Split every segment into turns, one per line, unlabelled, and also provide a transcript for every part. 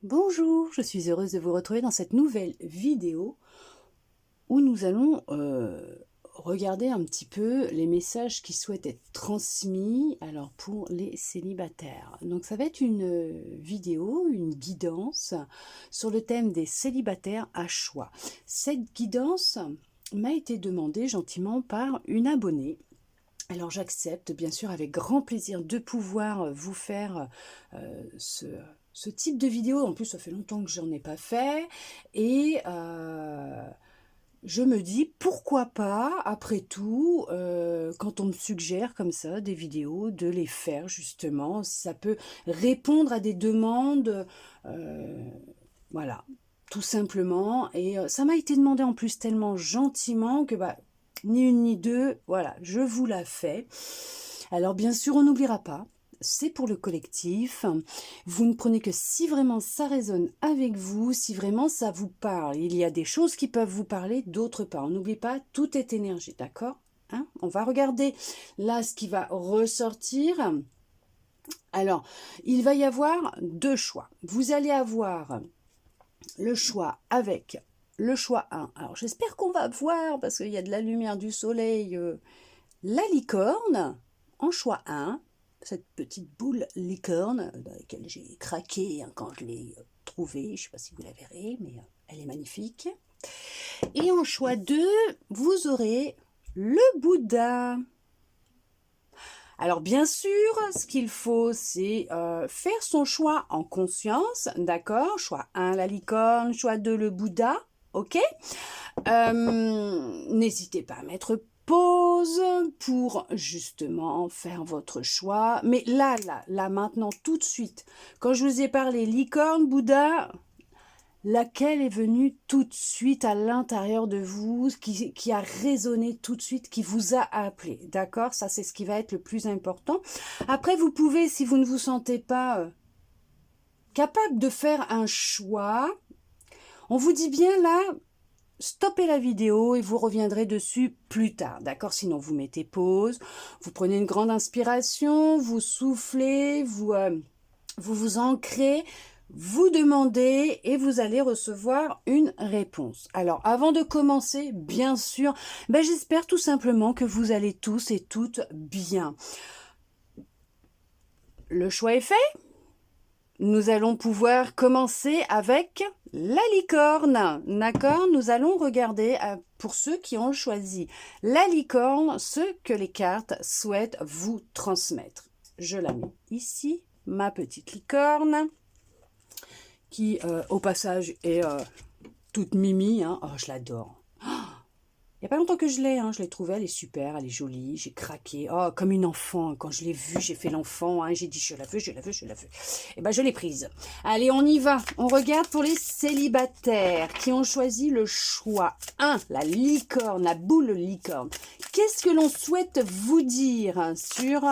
Bonjour, je suis heureuse de vous retrouver dans cette nouvelle vidéo où nous allons regarder un petit peu les messages qui souhaitent être transmis alors pour les célibataires. Donc ça va être une vidéo, une guidance sur le thème des célibataires à choix. Cette guidance m'a été demandée gentiment par une abonnée. Alors j'accepte bien sûr avec grand plaisir de pouvoir vous faire ce type de vidéo. En plus ça fait longtemps que j'en ai pas fait et je me dis pourquoi pas après tout quand on me suggère comme ça des vidéos de les faire justement si ça peut répondre à des demandes voilà tout simplement et ça m'a été demandé en plus tellement gentiment que ni une ni deux, voilà, je vous la fais. Alors bien sûr, on n'oubliera pas, c'est pour le collectif. Vous ne prenez que si vraiment ça résonne avec vous, si vraiment ça vous parle. Il y a des choses qui peuvent vous parler, d'autres pas. On n'oublie pas, tout est énergie, d'accord hein? On va regarder là ce qui va ressortir. Alors, il va y avoir deux choix. Vous allez avoir le choix avec le choix 1. Alors j'espère qu'on va voir, parce qu'il y a de la lumière du soleil, la licorne en choix 1. Cette petite boule licorne dans laquelle j'ai craqué quand je l'ai trouvée. Je ne sais pas si vous la verrez, mais elle est magnifique. Et en choix 2, vous aurez le Bouddha. Alors bien sûr, ce qu'il faut, c'est faire son choix en conscience, d'accord? Choix 1, la licorne, choix 2, le Bouddha, ok? N'hésitez pas à mettre pause pour justement faire votre choix. Mais là, maintenant, tout de suite, quand je vous ai parlé licorne, Bouddha, laquelle est venue tout de suite à l'intérieur de vous, qui a résonné tout de suite, qui vous a appelé, d'accord? Ça, c'est ce qui va être le plus important. Après, vous pouvez, si vous ne vous sentez pas capable de faire un choix, on vous dit bien là, stoppez la vidéo et vous reviendrez dessus plus tard, d'accord? Sinon, vous mettez pause, vous prenez une grande inspiration, vous soufflez, vous ancrez, vous demandez et vous allez recevoir une réponse. Alors, avant de commencer, bien sûr, j'espère tout simplement que vous allez tous et toutes bien. Le choix est fait. Nous allons pouvoir commencer avec la licorne, d'accord? Nous allons regarder, pour ceux qui ont choisi la licorne, ce que les cartes souhaitent vous transmettre. Je la mets ici, ma petite licorne, qui, au passage, est toute mimi. Hein. Oh, je l'adore. Il n'y a pas longtemps que je l'ai trouvée, elle est super, elle est jolie, j'ai craqué, oh, comme une enfant, quand je l'ai vue, j'ai fait l'enfant, j'ai dit je la veux, je la veux, je la veux. Et je l'ai prise. Allez, on y va, on regarde pour les célibataires qui ont choisi le choix 1, la licorne, la boule licorne. Qu'est-ce que l'on souhaite vous dire sur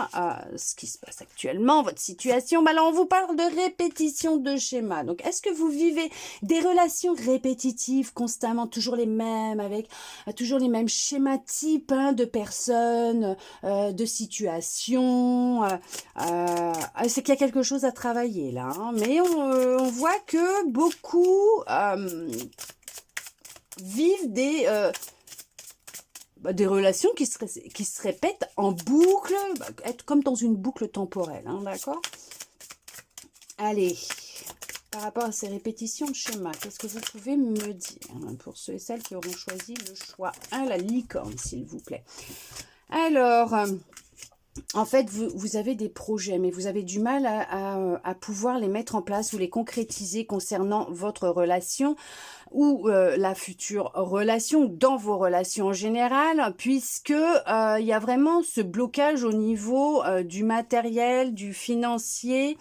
ce qui se passe actuellement, votre situation? Là, on vous parle de répétition de schémas. Donc, est-ce que vous vivez des relations répétitives constamment, toujours les mêmes, avec toujours les mêmes schématypes de personnes, de situations. C'est qu'il y a quelque chose à travailler là. Hein, mais on voit que beaucoup vivent des relations qui se répètent en boucle, être comme dans une boucle temporelle. Hein, d'accord? Allez. Par rapport à ces répétitions de schémas, qu'est-ce que vous pouvez me dire pour ceux et celles qui auront choisi le choix 1, la licorne, s'il vous plaît? Alors, en fait, vous avez des projets, mais vous avez du mal à pouvoir les mettre en place ou les concrétiser concernant votre relation ou la future relation, dans vos relations en général, puisque il y a vraiment ce blocage au niveau du matériel, du financier.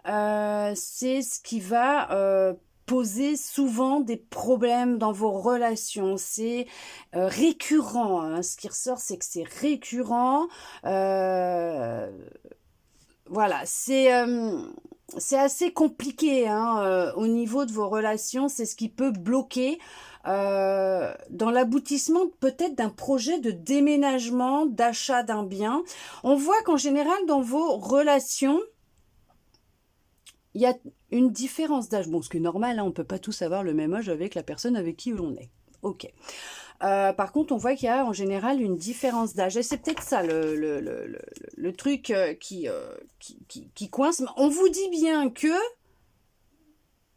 C'est ce qui va poser souvent des problèmes dans vos relations. C'est récurrent. Hein. Ce qui ressort, c'est que c'est récurrent. Voilà, c'est assez compliqué hein, au niveau de vos relations. C'est ce qui peut bloquer dans l'aboutissement peut-être d'un projet de déménagement, d'achat d'un bien. On voit qu'en général, dans vos relations, il y a une différence d'âge. Bon, ce qui est normal, hein, on ne peut pas tous avoir le même âge avec la personne avec qui l'on est. Ok. Par contre, on voit qu'il y a en général une différence d'âge. Et c'est peut-être ça le truc qui coince. Mais on vous dit bien que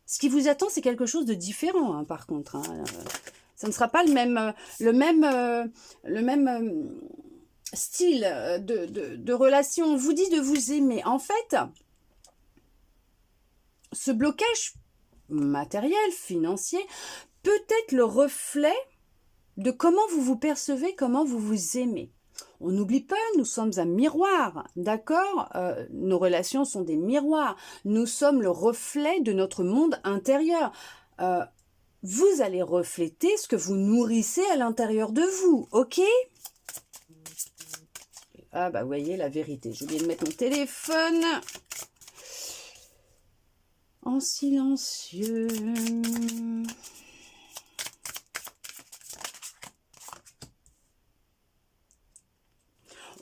ce qui vous attend, c'est quelque chose de différent, hein, par contre. Hein. Ça ne sera pas le même style de relation. On vous dit de vous aimer. En fait, ce blocage matériel, financier, peut être le reflet de comment vous vous percevez, comment vous vous aimez. On n'oublie pas, nous sommes un miroir, d'accord? Nos relations sont des miroirs. Nous sommes le reflet de notre monde intérieur. Vous allez refléter ce que vous nourrissez à l'intérieur de vous, ok? Ah bah vous voyez la vérité. J'ai oublié de mettre mon téléphone en silencieux.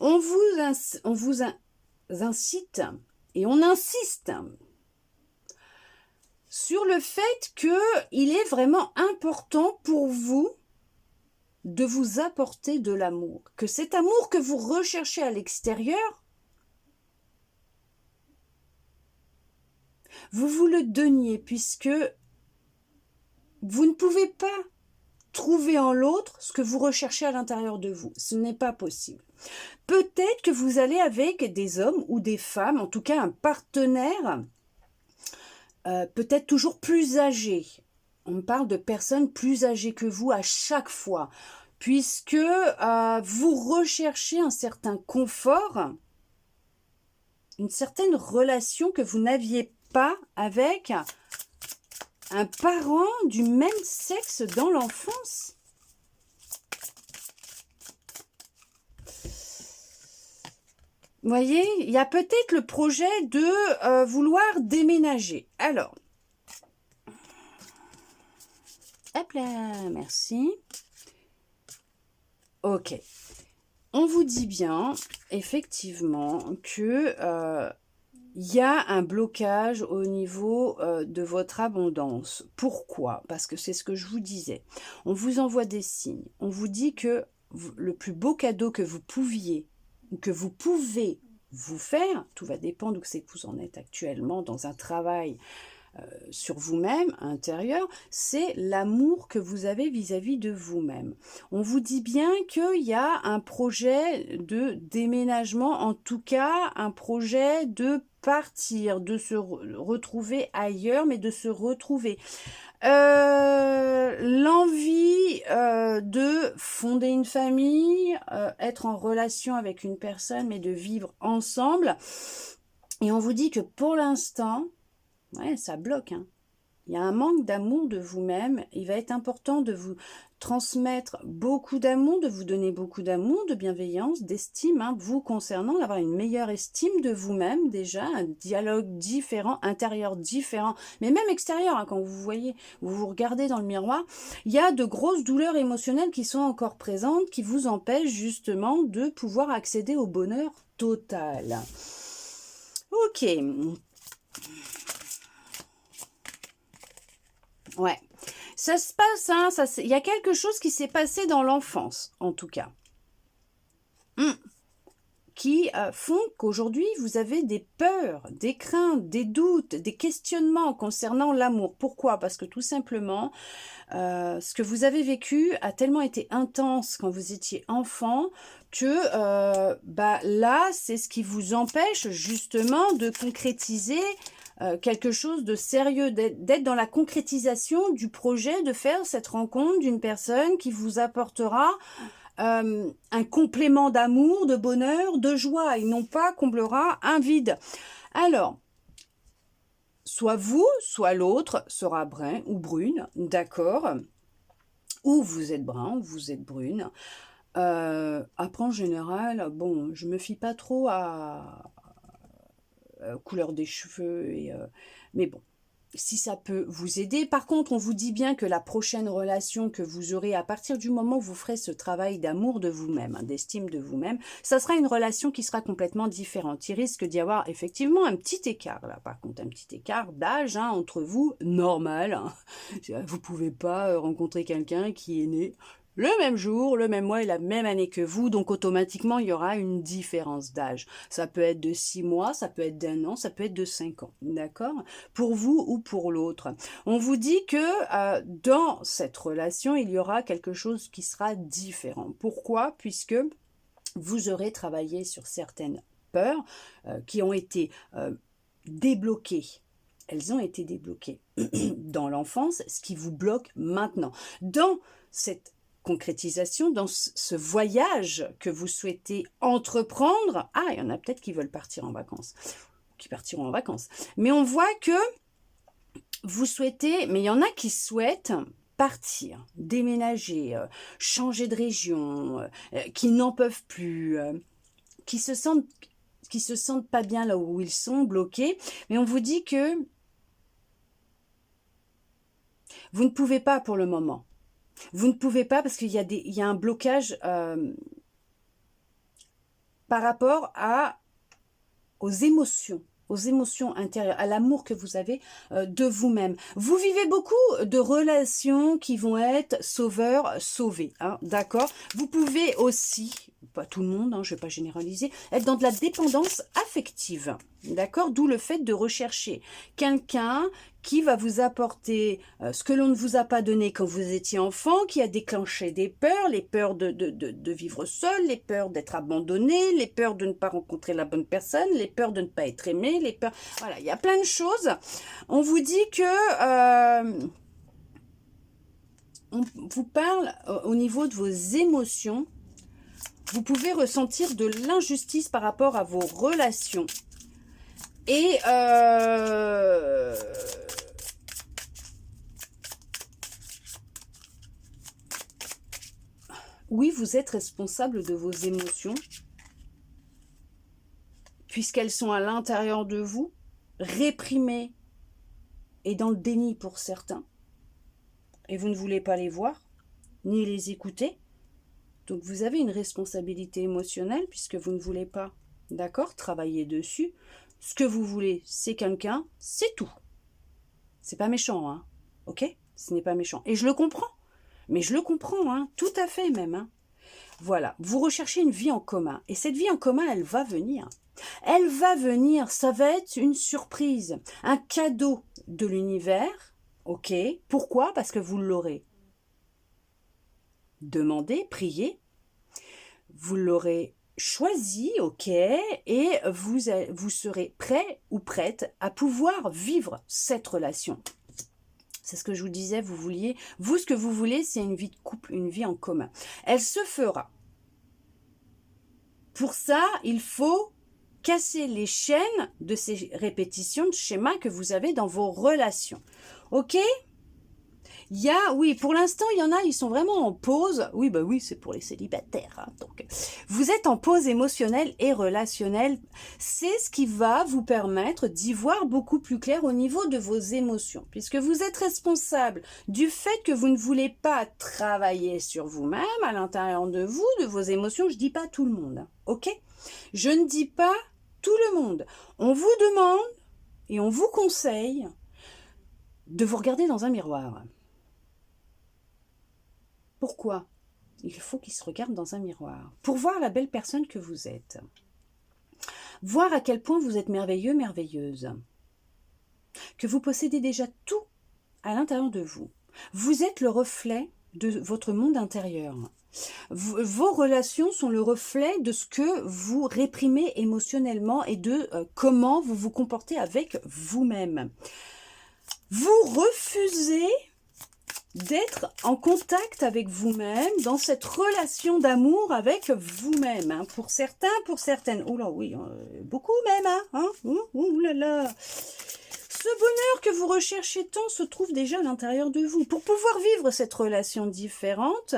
On vous incite et on insiste sur le fait qu'il est vraiment important pour vous de vous apporter de l'amour. Que cet amour que vous recherchez à l'extérieur, vous vous le donniez, puisque vous ne pouvez pas trouver en l'autre ce que vous recherchez à l'intérieur de vous. Ce n'est pas possible. Peut-être que vous allez avec des hommes ou des femmes, en tout cas un partenaire, peut-être toujours plus âgé. On parle de personnes plus âgées que vous à chaque fois, puisque vous recherchez un certain confort, une certaine relation que vous n'aviez pas avec un parent du même sexe dans l'enfance. Vous voyez, il y a peut-être le projet de vouloir déménager. Alors, hop là, merci. Ok. On vous dit bien, effectivement, que y a un blocage au niveau de votre abondance. Pourquoi? Parce que c'est ce que je vous disais. On vous envoie des signes. On vous dit que le plus beau cadeau que vous pouviez ou que vous pouvez vous faire, tout va dépendre où c'est que vous en êtes actuellement dans un travail sur vous-même, intérieur, c'est l'amour que vous avez vis-à-vis de vous-même. On vous dit bien qu'il y a un projet de déménagement, en tout cas un projet de partir, de se retrouver ailleurs, mais de se retrouver. L'envie de fonder une famille, être en relation avec une personne, mais de vivre ensemble. Et on vous dit que pour l'instant, ouais, ça bloque, hein. Il y a un manque d'amour de vous-même. Il va être important de vous transmettre beaucoup d'amour, de vous donner beaucoup d'amour, de bienveillance, d'estime, hein, vous concernant, d'avoir une meilleure estime de vous-même déjà, un dialogue différent, intérieur différent, mais même extérieur, hein, quand vous voyez, vous vous regardez dans le miroir, il y a de grosses douleurs émotionnelles qui sont encore présentes, qui vous empêchent justement de pouvoir accéder au bonheur total. Ok. Ouais, ça se passe, hein, il y a quelque chose qui s'est passé dans l'enfance, en tout cas, qui font qu'aujourd'hui, vous avez des peurs, des craintes, des doutes, des questionnements concernant l'amour. Pourquoi? Parce que tout simplement, ce que vous avez vécu a tellement été intense quand vous étiez enfant que là, c'est ce qui vous empêche justement de concrétiser quelque chose de sérieux, d'être dans la concrétisation du projet, de faire cette rencontre d'une personne qui vous apportera un complément d'amour, de bonheur, de joie, et non pas comblera un vide. Alors, soit vous, soit l'autre sera brun ou brune, d'accord, ou vous êtes brun, ou vous êtes brune. Après, en général, bon, je me fie pas trop à couleur des cheveux, mais bon. si ça peut vous aider. Par contre, on vous dit bien que la prochaine relation que vous aurez, à partir du moment où vous ferez ce travail d'amour de vous-même, hein, d'estime de vous-même, ça sera une relation qui sera complètement différente. Il risque d'y avoir effectivement un petit écart, là, par contre, un petit écart d'âge hein, entre vous, normal. Hein. Vous pouvez pas rencontrer quelqu'un qui est né le même jour, le même mois et la même année que vous, donc automatiquement, il y aura une différence d'âge. Ça peut être de 6 mois, ça peut être d'1 an, ça peut être de 5 ans, d'accord? Pour vous ou pour l'autre. On vous dit que dans cette relation, il y aura quelque chose qui sera différent. Pourquoi? Puisque vous aurez travaillé sur certaines peurs qui ont été débloquées. Elles ont été débloquées dans l'enfance, ce qui vous bloque maintenant. Dans cette concrétisation, dans ce voyage que vous souhaitez entreprendre, il y en a peut-être qui veulent partir en vacances, qui partiront en vacances. Mais on voit que vous souhaitez, mais il y en a qui souhaitent partir, déménager, changer de région, qui n'en peuvent plus, qui se sentent pas bien là où ils sont, bloqués. Mais on vous dit que vous ne pouvez pas pour le moment. Vous ne pouvez pas parce qu'il y a un blocage par rapport aux émotions intérieures, à l'amour que vous avez de vous-même. Vous vivez beaucoup de relations qui vont être sauveurs-sauvés, hein, d'accord? Vous pouvez aussi, pas tout le monde, hein, je ne vais pas généraliser, être dans de la dépendance affective, d'accord? D'où le fait de rechercher quelqu'un qui va vous apporter ce que l'on ne vous a pas donné quand vous étiez enfant, qui a déclenché des peurs, les peurs de vivre seul, les peurs d'être abandonné, les peurs de ne pas rencontrer la bonne personne, les peurs de ne pas être aimé, les peurs... Voilà, il y a plein de choses. On vous dit que... on vous parle au niveau de vos émotions. Vous pouvez ressentir de l'injustice par rapport à vos relations. Et... oui, vous êtes responsable de vos émotions, puisqu'elles sont à l'intérieur de vous, réprimées et dans le déni pour certains. Et vous ne voulez pas les voir, ni les écouter. Donc vous avez une responsabilité émotionnelle, puisque vous ne voulez pas, d'accord, travailler dessus. Ce que vous voulez, c'est quelqu'un, c'est tout. C'est pas méchant, hein, ok? Ce n'est pas méchant. Et je le comprends. Mais je le comprends, hein, tout à fait même. Hein. Voilà, vous recherchez une vie en commun. Et cette vie en commun, elle va venir. Elle va venir, ça va être une surprise, un cadeau de l'univers. Ok, pourquoi? Parce que vous l'aurez demandé, prié. Vous l'aurez choisi, ok, et vous serez prêt ou prête à pouvoir vivre cette relation. C'est ce que je vous disais, vous, ce que vous voulez, c'est une vie de couple, une vie en commun. Elle se fera. Pour ça, il faut casser les chaînes de ces répétitions de schémas que vous avez dans vos relations. Ok ? Oui, pour l'instant, il y en a, ils sont vraiment en pause. Oui, bah oui, c'est pour les célibataires. Hein, donc, vous êtes en pause émotionnelle et relationnelle. C'est ce qui va vous permettre d'y voir beaucoup plus clair au niveau de vos émotions. Puisque vous êtes responsable du fait que vous ne voulez pas travailler sur vous-même, à l'intérieur de vous, de vos émotions. Je ne dis pas tout le monde, hein, ok ? Je ne dis pas tout le monde. On vous demande et on vous conseille de vous regarder dans un miroir. Pourquoi? Il faut qu'il se regarde dans un miroir pour voir la belle personne que vous êtes. Voir à quel point vous êtes merveilleux, merveilleuse. Que vous possédez déjà tout à l'intérieur de vous. Vous êtes le reflet de votre monde intérieur. Vos relations sont le reflet de ce que vous réprimez émotionnellement et de comment vous vous comportez avec vous-même. Vous refusez d'être en contact avec vous-même, dans cette relation d'amour avec vous-même. Hein. Pour certains, pour certaines. Oh là oui, beaucoup même. Hein. Ouh là là. Ce bonheur que vous recherchez tant se trouve déjà à l'intérieur de vous. Pour pouvoir vivre cette relation différente,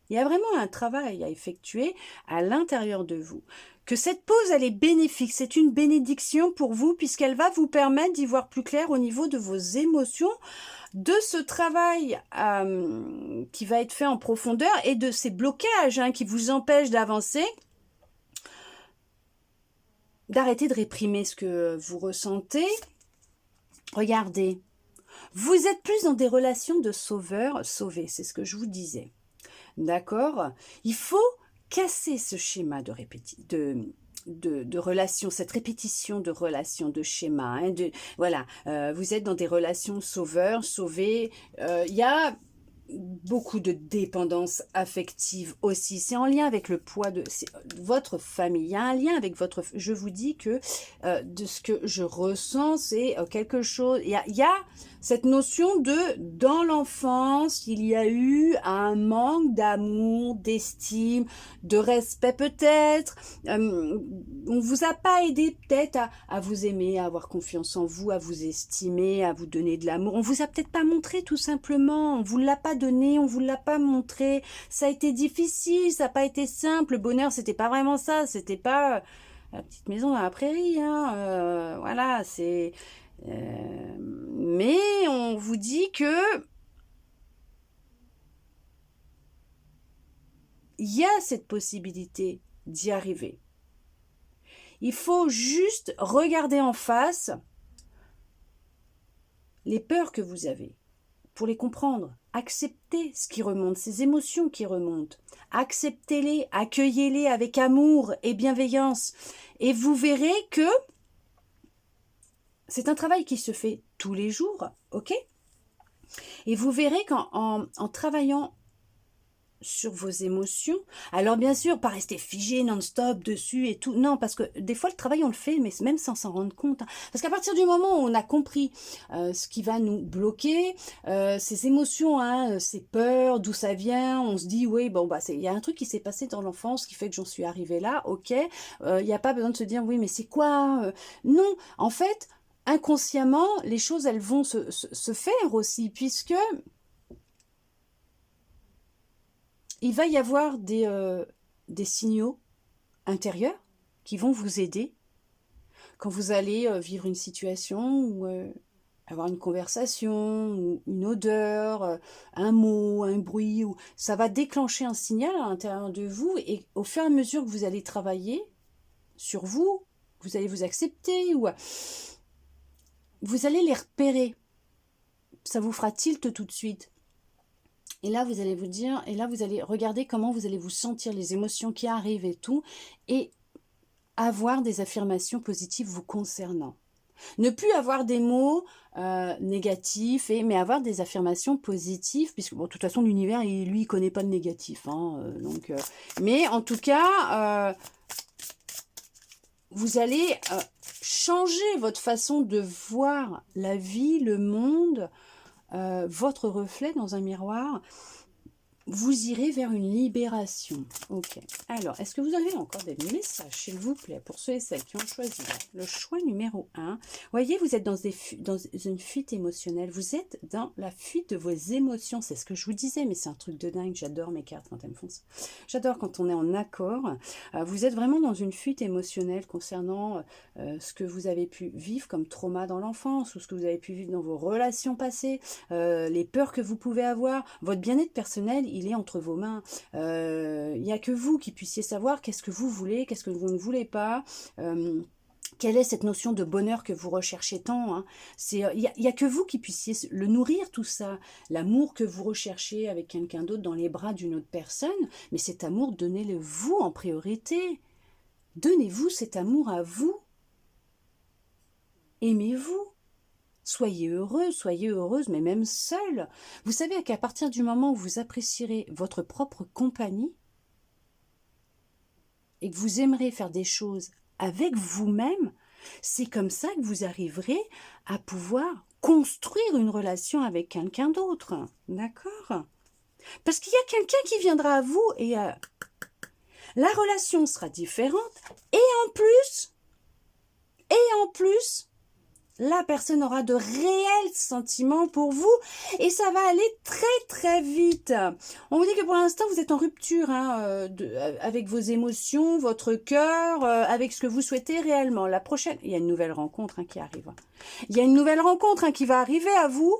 il y a vraiment un travail à effectuer à l'intérieur de vous. que cette pause, elle est bénéfique. C'est une bénédiction pour vous puisqu'elle va vous permettre d'y voir plus clair au niveau de vos émotions, de ce travail qui va être fait en profondeur et de ces blocages qui vous empêchent d'avancer, d'arrêter de réprimer ce que vous ressentez. Regardez, vous êtes plus dans des relations de sauveur-sauvé, c'est ce que je vous disais. D'accord? Il faut casser ce schéma de relations, cette répétition de relations, de schémas. Voilà, vous êtes dans des relations sauveurs, sauvés. Il y a beaucoup de dépendance affective aussi. C'est en lien avec le poids de votre famille. Il y a un lien avec votre... Je vous dis que de ce que je ressens, c'est quelque chose... Il y a cette notion de... Dans l'enfance, il y a eu un manque d'amour, d'estime, de respect peut-être. On vous a pas aidé peut-être à vous aimer, à avoir confiance en vous, à vous estimer, à vous donner de l'amour. On vous a peut-être pas montré tout simplement. On vous l'a pas donné, on vous l'a pas montré. Ça a été difficile, ça n'a pas été simple. Le bonheur, c'était pas vraiment ça. C'était pas la petite maison dans la prairie. Voilà, c'est... mais on vous dit que il y a cette possibilité d'y arriver. Il faut juste regarder en face les peurs que vous avez pour les comprendre. Acceptez ce qui remonte, ces émotions qui remontent. Acceptez-les, accueillez-les avec amour et bienveillance. Et vous verrez que c'est un travail qui se fait tous les jours, ok? Et vous verrez qu'en travaillant sur vos émotions, alors bien sûr, pas rester figé non-stop dessus et tout, non, parce que des fois le travail on le fait, mais même sans s'en rendre compte, parce qu'à partir du moment où on a compris ce qui va nous bloquer, ces émotions, ces peurs, d'où ça vient, on se dit, oui, bon, bah, il y a un truc qui s'est passé dans l'enfance qui fait que j'en suis arrivée là, ok, il n'y a pas besoin de se dire, oui, mais c'est quoi non, en fait, inconsciemment, les choses, elles vont se faire aussi, puisque il va y avoir des signaux intérieurs qui vont vous aider quand vous allez vivre une situation ou avoir une conversation ou une odeur, un mot, un bruit. Ça va déclencher un signal à l'intérieur de vous et au fur et à mesure que vous allez travailler sur vous, vous allez vous accepter ou vous allez les repérer. Ça vous fera tilt tout de suite. Et là, vous allez vous dire, et là, vous allez regarder comment vous allez vous sentir, les émotions qui arrivent et tout, et avoir des affirmations positives vous concernant. Ne plus avoir des mots négatifs, mais avoir des affirmations positives, puisque bon, de toute façon, l'univers, lui, il connaît pas le négatif. Mais en tout cas, vous allez changer votre façon de voir la vie, le monde, votre reflet dans un miroir, vous irez vers une libération. Ok. Alors, est-ce que vous avez encore des messages, s'il vous plaît, pour ceux et celles qui ont choisi le choix numéro 1? Voyez, vous êtes dans une fuite émotionnelle. Vous êtes dans la fuite de vos émotions. C'est ce que je vous disais, mais c'est un truc de dingue. J'adore mes cartes quand elles me font ça. J'adore quand on est en accord. Vous êtes vraiment dans une fuite émotionnelle concernant ce que vous avez pu vivre comme trauma dans l'enfance ou ce que vous avez pu vivre dans vos relations passées, les peurs que vous pouvez avoir. Votre bien-être personnel, il est entre vos mains. Il n'y a que vous qui puissiez savoir qu'est-ce que vous voulez, qu'est-ce que vous ne voulez pas. Quelle est cette notion de bonheur que vous recherchez tant, Il y a que vous qui puissiez le nourrir, tout ça. L'amour que vous recherchez avec quelqu'un d'autre dans les bras d'une autre personne, mais cet amour, donnez-le vous en priorité. Donnez-vous cet amour à vous. Aimez-vous. Soyez heureux, soyez heureuse, mais même seul. Vous savez qu'à partir du moment où vous apprécierez votre propre compagnie et que vous aimerez faire des choses avec vous-même, c'est comme ça que vous arriverez à pouvoir construire une relation avec quelqu'un d'autre. D'accord? Parce qu'il y a quelqu'un qui viendra à vous et la relation sera différente. Et en plus, La personne aura de réels sentiments pour vous et ça va aller très très vite. On vous dit que pour l'instant vous êtes en rupture hein, avec vos émotions, votre cœur, avec ce que vous souhaitez réellement. La prochaine, il y a une nouvelle rencontre qui arrive. Il y a une nouvelle rencontre qui va arriver à vous.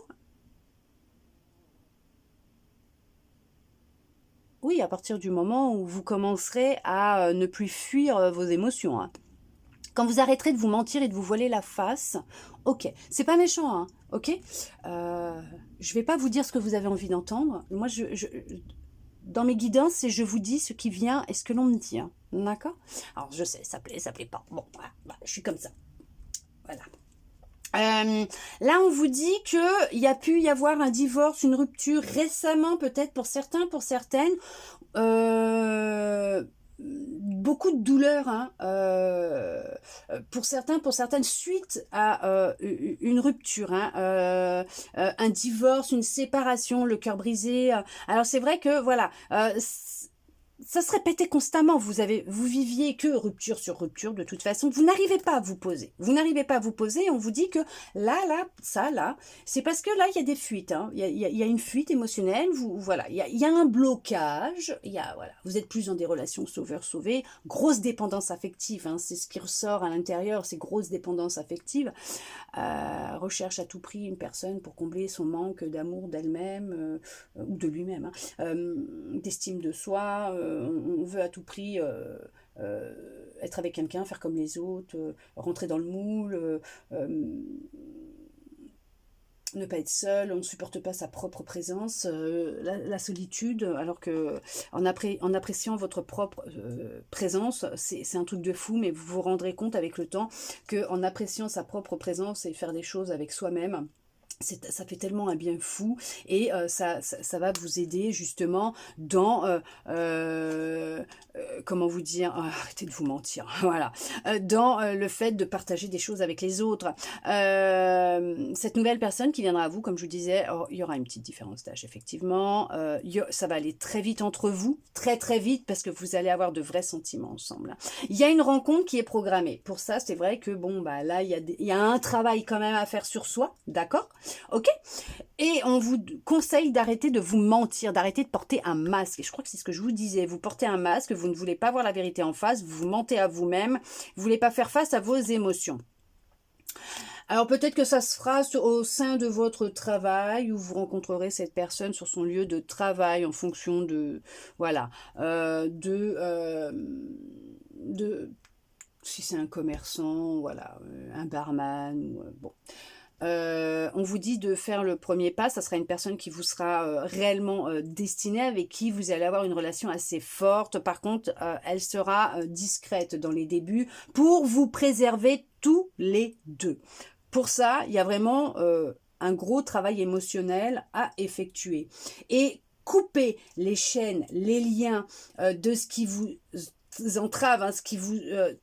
Oui, à partir du moment où vous commencerez à ne plus fuir vos émotions. Hein. Quand vous arrêterez de vous mentir et de vous voiler la face, ok, c'est pas méchant, hein, ok. Je vais pas vous dire ce que vous avez envie d'entendre. Moi, dans mes guidances, c'est je vous dis ce qui vient et ce que l'on me dit, hein, d'accord. Alors, je sais, ça plaît pas. Bon, voilà, je suis comme ça. Voilà. Là, on vous dit qu'il y a pu y avoir un divorce, une rupture récemment, peut-être pour certains, pour certaines. Beaucoup de douleur hein, pour certains, pour certaines, suite à une rupture, hein, un divorce, une séparation, le cœur brisé. Alors c'est vrai que voilà, ça se répétait constamment. Vous viviez que rupture sur rupture de toute façon. Vous n'arrivez pas à vous poser. Vous n'arrivez pas à vous poser. On vous dit que là, c'est parce que là, il y a des fuites. Hein. Il y a une fuite émotionnelle. Voilà, il y a un blocage. Voilà, vous êtes plus dans des relations sauveur-sauvé. Grosse dépendance affective. Hein. C'est ce qui ressort à l'intérieur. C'est grosse dépendance affective. Recherche à tout prix une personne pour combler son manque d'amour d'elle-même ou de lui-même, hein, d'estime de soi. On veut à tout prix être avec quelqu'un, faire comme les autres, rentrer dans le moule, ne pas être seul, on ne supporte pas sa propre présence, la solitude, alors que en appréciant votre propre présence, c'est un truc de fou, mais vous vous rendrez compte avec le temps qu'en appréciant sa propre présence et faire des choses avec soi-même, ça fait tellement un bien fou et ça va vous aider justement dans comment vous dire, arrêtez de vous mentir, voilà, dans le fait de partager des choses avec les autres. Cette nouvelle personne qui viendra à vous, comme je vous disais, il y aura une petite différence d'âge effectivement, ça va aller très vite entre vous, très très vite, parce que vous allez avoir de vrais sentiments ensemble. Il y a une rencontre qui est programmée. Pour ça, c'est vrai que bon, bah là, il y a un travail quand même à faire sur soi, d'accord? Ok. Et on vous conseille d'arrêter de vous mentir, d'arrêter de porter un masque. Et je crois que c'est ce que je vous disais. Vous portez un masque, vous ne voulez pas voir la vérité en face, vous vous mentez à vous-même, vous ne voulez pas faire face à vos émotions. Alors peut-être que ça se fera au sein de votre travail où vous rencontrerez cette personne sur son lieu de travail en fonction de, voilà, si c'est un commerçant, voilà, un barman, bon. On vous dit de faire le premier pas, ça sera une personne qui vous sera réellement destinée, avec qui vous allez avoir une relation assez forte. Par contre, elle sera discrète dans les débuts pour vous préserver tous les deux. Pour ça, il y a vraiment un gros travail émotionnel à effectuer. Et couper les chaînes, les liens de ce qui vous entraves, hein, ce qui vous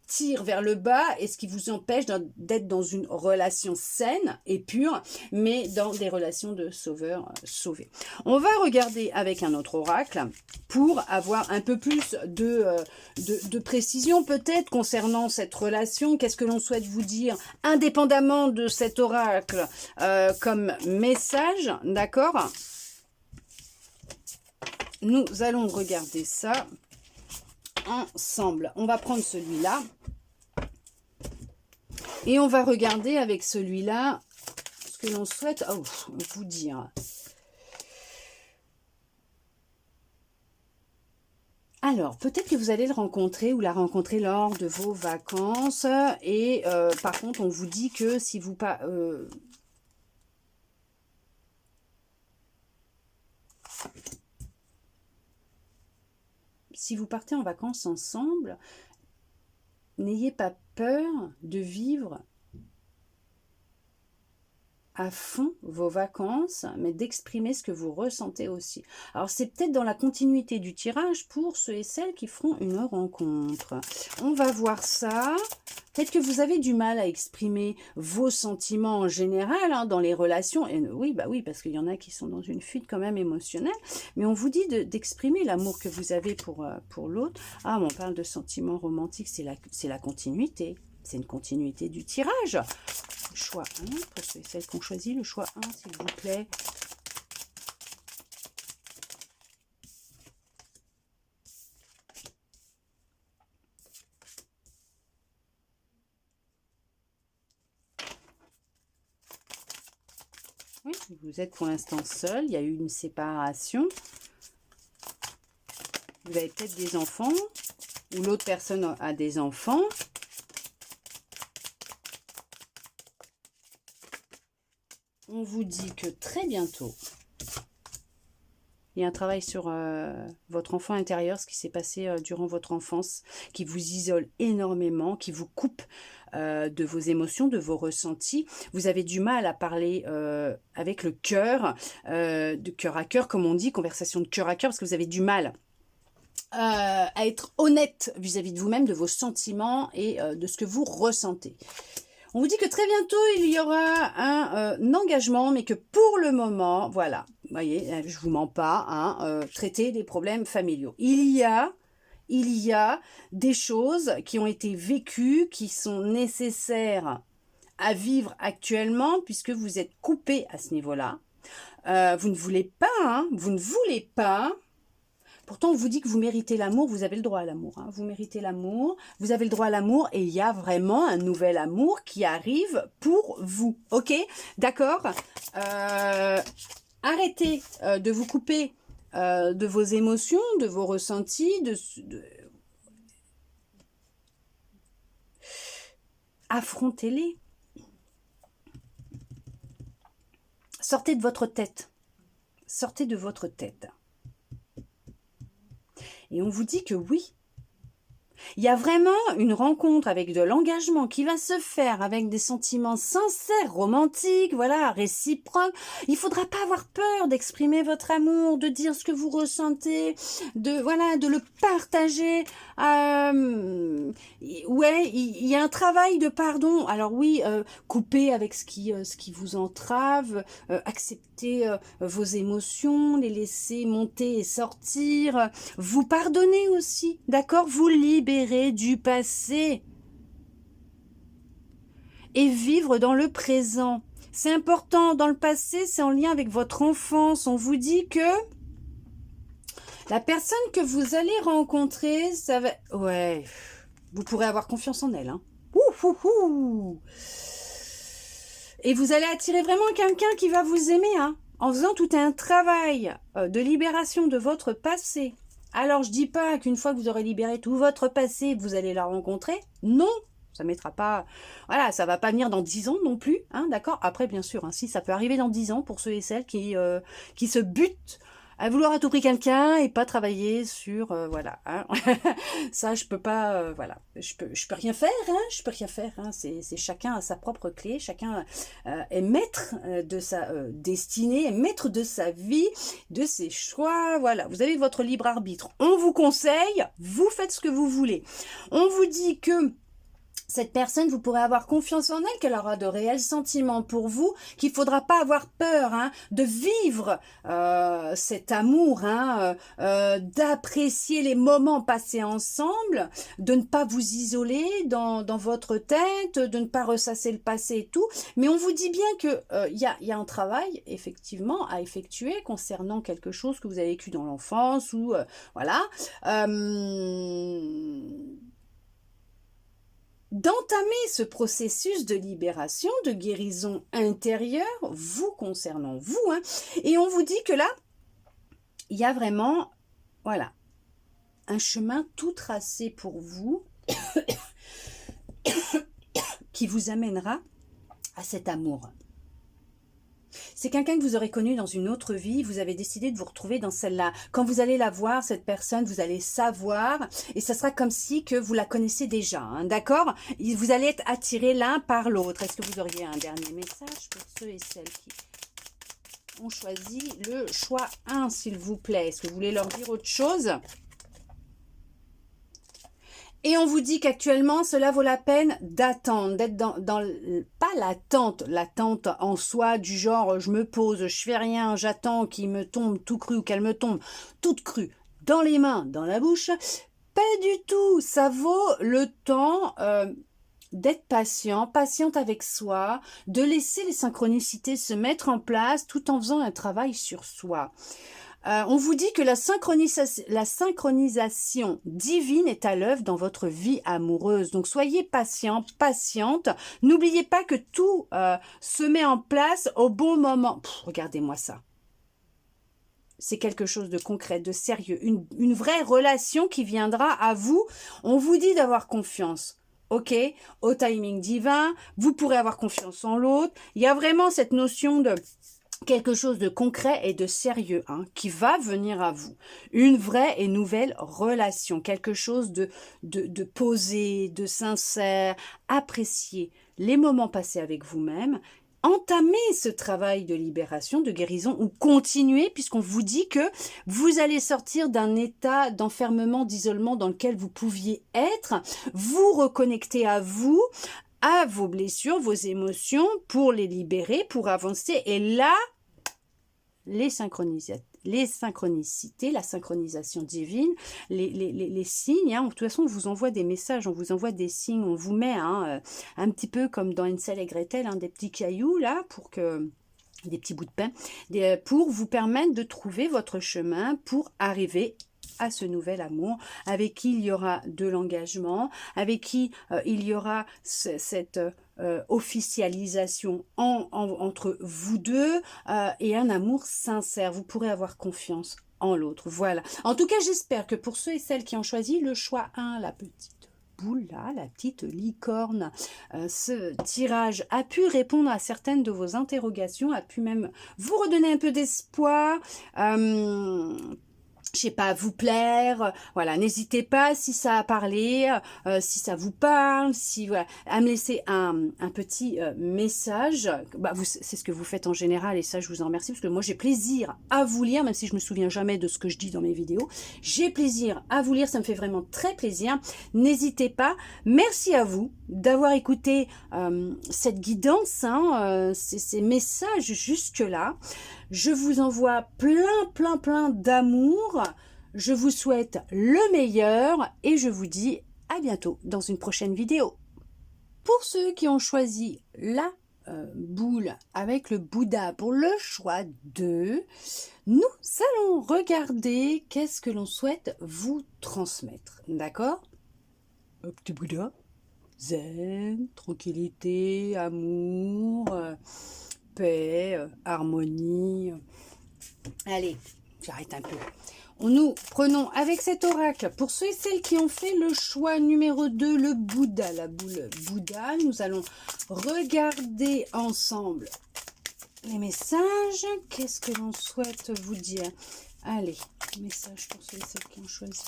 tire vers le bas et ce qui vous empêche d'être dans une relation saine et pure, mais dans des relations de sauveur-sauvé. On va regarder avec un autre oracle pour avoir un peu plus de précision peut-être concernant cette relation. Qu'est-ce que l'on souhaite vous dire indépendamment de cet oracle comme message, d'accord? Nous allons regarder ça ensemble. On va prendre celui-là et on va regarder avec celui-là ce que l'on souhaite vous dire. Alors, peut-être que vous allez le rencontrer ou la rencontrer lors de vos vacances et par contre, on vous dit que si vous pas... si vous partez en vacances ensemble, n'ayez pas peur de vivre à fond vos vacances, mais d'exprimer ce que vous ressentez aussi. Alors, c'est peut-être dans la continuité du tirage pour ceux et celles qui feront une rencontre. On va voir ça. Peut-être que vous avez du mal à exprimer vos sentiments en général hein, dans les relations. Et oui, bah oui, parce qu'il y en a qui sont dans une fuite quand même émotionnelle. Mais on vous dit d'exprimer l'amour que vous avez pour l'autre. Ah, on parle de sentiments romantiques, c'est la continuité. C'est une continuité du tirage. Choix 1, pour ceux et celles qui ont choisi le choix 1, s'il vous plaît. Oui, vous êtes pour l'instant seul, il y a eu une séparation. Vous avez peut-être des enfants, ou l'autre personne a des enfants. On vous dit que très bientôt, il y a un travail sur votre enfant intérieur, ce qui s'est passé durant votre enfance, qui vous isole énormément, qui vous coupe de vos émotions, de vos ressentis. Vous avez du mal à parler avec le cœur, de cœur à cœur, comme on dit, conversation de cœur à cœur, parce que vous avez du mal à être honnête vis-à-vis de vous-même, de vos sentiments et de ce que vous ressentez. On vous dit que très bientôt, il y aura un engagement, mais que pour le moment, voilà, vous voyez, je vous mens pas, hein, traiter des problèmes familiaux. Il y a des choses qui ont été vécues, qui sont nécessaires à vivre actuellement, puisque vous êtes coupé à ce niveau-là. Vous ne voulez pas, hein, vous ne voulez pas. Pourtant, on vous dit que vous méritez l'amour, vous avez le droit à l'amour. Hein. Vous méritez l'amour, vous avez le droit à l'amour et il y a vraiment un nouvel amour qui arrive pour vous. Ok? D'accord? Arrêtez de vous couper de vos émotions, de vos ressentis, affrontez-les. Sortez de votre tête. Sortez de votre tête. Et on vous dit que oui, il y a vraiment une rencontre avec de l'engagement qui va se faire avec des sentiments sincères, romantiques, voilà, réciproques. Il ne faudra pas avoir peur d'exprimer votre amour, de dire ce que vous ressentez, de le partager. Ouais, il y a un travail de pardon. Alors oui, couper avec ce qui vous entrave, accepter vos émotions, les laisser monter et sortir, vous pardonner aussi, d'accord? Vous libérer du passé et vivre dans le présent. C'est important, dans le passé, c'est en lien avec votre enfance. On vous dit que la personne que vous allez rencontrer, ça va... Ouais, vous pourrez avoir confiance en elle. Hein. Et vous allez attirer vraiment quelqu'un qui va vous aimer, hein, en faisant tout un travail de libération de votre passé. Alors, je dis pas qu'une fois que vous aurez libéré tout votre passé, vous allez la rencontrer. Non, ça mettra pas... Voilà, ça va pas venir dans 10 ans non plus, hein, d'accord? Après, bien sûr, hein, si ça peut arriver dans 10 ans pour ceux et celles qui se butent à vouloir à tout prix quelqu'un et pas travailler sur... voilà, hein. Ça, je peux pas... voilà, je peux rien faire, hein, je peux rien faire. Hein, c'est chacun a sa propre clé, chacun est maître de sa destinée, est maître de sa vie, de ses choix. Voilà, vous avez votre libre arbitre. On vous conseille, vous faites ce que vous voulez. On vous dit que cette personne, vous pourrez avoir confiance en elle, qu'elle aura de réels sentiments pour vous, qu'il ne faudra pas avoir peur hein, de vivre cet amour, hein, d'apprécier les moments passés ensemble, de ne pas vous isoler dans votre tête, de ne pas ressasser le passé et tout. Mais on vous dit bien qu'il y a un travail, effectivement, à effectuer concernant quelque chose que vous avez vécu dans l'enfance ou voilà. D'entamer ce processus de libération, de guérison intérieure, vous concernant, vous. Hein. Et on vous dit que là, il y a vraiment, voilà, un chemin tout tracé pour vous qui vous amènera à cet amour. C'est quelqu'un que vous aurez connu dans une autre vie, vous avez décidé de vous retrouver dans celle-là. Quand vous allez la voir, cette personne, vous allez savoir, et ça sera comme si que vous la connaissez déjà, hein, d'accord? Vous allez être attirés l'un par l'autre. Est-ce que vous auriez un dernier message pour ceux et celles qui ont choisi le choix 1, s'il vous plaît? Est-ce que vous voulez leur dire autre chose? Et on vous dit qu'actuellement, cela vaut la peine d'attendre, d'être dans pas l'attente en soi du genre je me pose, je fais rien, j'attends qu'il me tombe tout cru ou qu'elle me tombe toute crue dans les mains, dans la bouche. Pas du tout, ça vaut le temps d'être patient, patiente avec soi, de laisser les synchronicités se mettre en place tout en faisant un travail sur soi. On vous dit que la synchronisation divine est à l'œuvre dans votre vie amoureuse. Donc, soyez patient, patiente. N'oubliez pas que tout se met en place au bon moment. Regardez-moi ça. C'est quelque chose de concret, de sérieux. Une vraie relation qui viendra à vous. On vous dit d'avoir confiance. Ok, au timing divin, vous pourrez avoir confiance en l'autre. Il y a vraiment cette notion de quelque chose de concret et de sérieux qui va venir à vous. Une vraie et nouvelle relation, quelque chose de posé, de sincère, apprécier les moments passés avec vous-même, entamer ce travail de libération, de guérison ou continuer puisqu'on vous dit que vous allez sortir d'un état d'enfermement, d'isolement dans lequel vous pouviez être, vous reconnecter à vous, à vos blessures, vos émotions, pour les libérer, pour avancer. Et là, les synchronicités, la synchronisation divine, les signes, de toute façon, on vous envoie des messages, on vous envoie des signes, on vous met un petit peu comme dans Hansel et Gretel, des petits cailloux, là, pour que... des petits bouts de pain, pour vous permettre de trouver votre chemin pour arriver à ce nouvel amour, avec qui il y aura de l'engagement, avec qui il y aura cette officialisation entre vous deux et un amour sincère. Vous pourrez avoir confiance en l'autre. Voilà. En tout cas, j'espère que pour ceux et celles qui ont choisi le choix 1, la petite boule là, la petite licorne, ce tirage a pu répondre à certaines de vos interrogations, a pu même vous redonner un peu d'espoir, je sais pas, vous plaire, voilà, n'hésitez pas si ça a parlé, si ça vous parle, si voilà, à me laisser un petit message. C'est ce que vous faites en général et ça je vous en remercie parce que moi j'ai plaisir à vous lire, même si je me souviens jamais de ce que je dis dans mes vidéos. J'ai plaisir à vous lire, ça me fait vraiment très plaisir. N'hésitez pas. Merci à vous d'avoir écouté cette guidance, ces messages jusque là. Je vous envoie plein d'amour. Je vous souhaite le meilleur et je vous dis à bientôt dans une prochaine vidéo. Pour ceux qui ont choisi la boule avec le Bouddha pour le choix 2, nous allons regarder qu'est-ce que l'on souhaite vous transmettre. D'accord? Un petit Bouddha, zen, tranquillité, amour... paix, harmonie. Allez, j'arrête un peu. Nous prenons avec cet oracle, pour ceux et celles qui ont fait le choix numéro 2, le Bouddha, la boule Bouddha, nous allons regarder ensemble les messages. Qu'est-ce que l'on souhaite vous dire? Allez, message pour ceux et celles qui ont choisi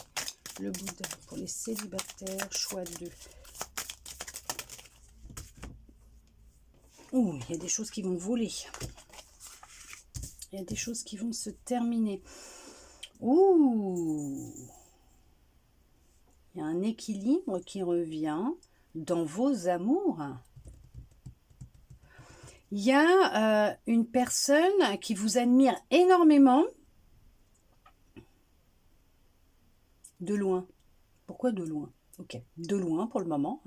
le Bouddha, pour les célibataires, choix 2. Ouh, il y a des choses qui vont voler. Il y a des choses qui vont se terminer. Ouh, il y a un équilibre qui revient dans vos amours. Il y a une personne qui vous admire énormément. De loin. Pourquoi de loin? Ok, de loin pour le moment.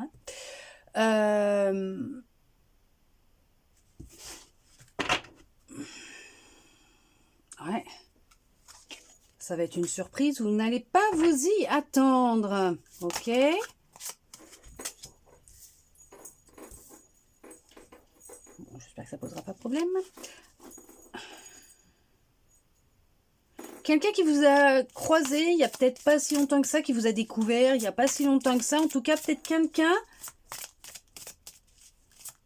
Ouais. Ça va être une surprise, vous n'allez pas vous y attendre. Ok. Bon, j'espère que ça ne posera pas de problème. Quelqu'un qui vous a croisé, il n'y a peut-être pas si longtemps que ça, qui vous a découvert, il n'y a pas si longtemps que ça. En tout cas, peut-être quelqu'un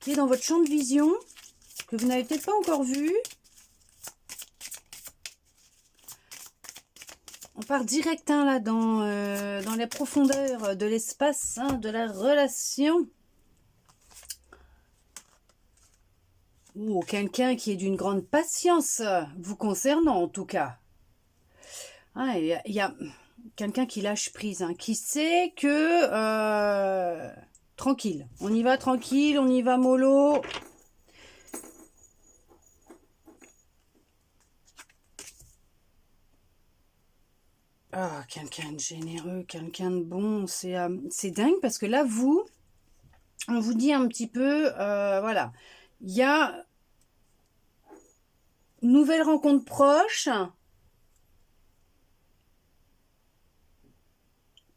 qui est dans votre champ de vision, que vous n'avez peut-être pas encore vu. On part direct là dans les profondeurs de l'espace, de la relation. Ou quelqu'un qui est d'une grande patience, vous concernant en tout cas. Il y a quelqu'un qui lâche prise, qui sait que tranquille, on y va tranquille, on y va mollo. Ah, quelqu'un de généreux, quelqu'un de bon, c'est dingue parce que là, vous on vous dit un petit peu, voilà, il y a une nouvelle rencontre proche,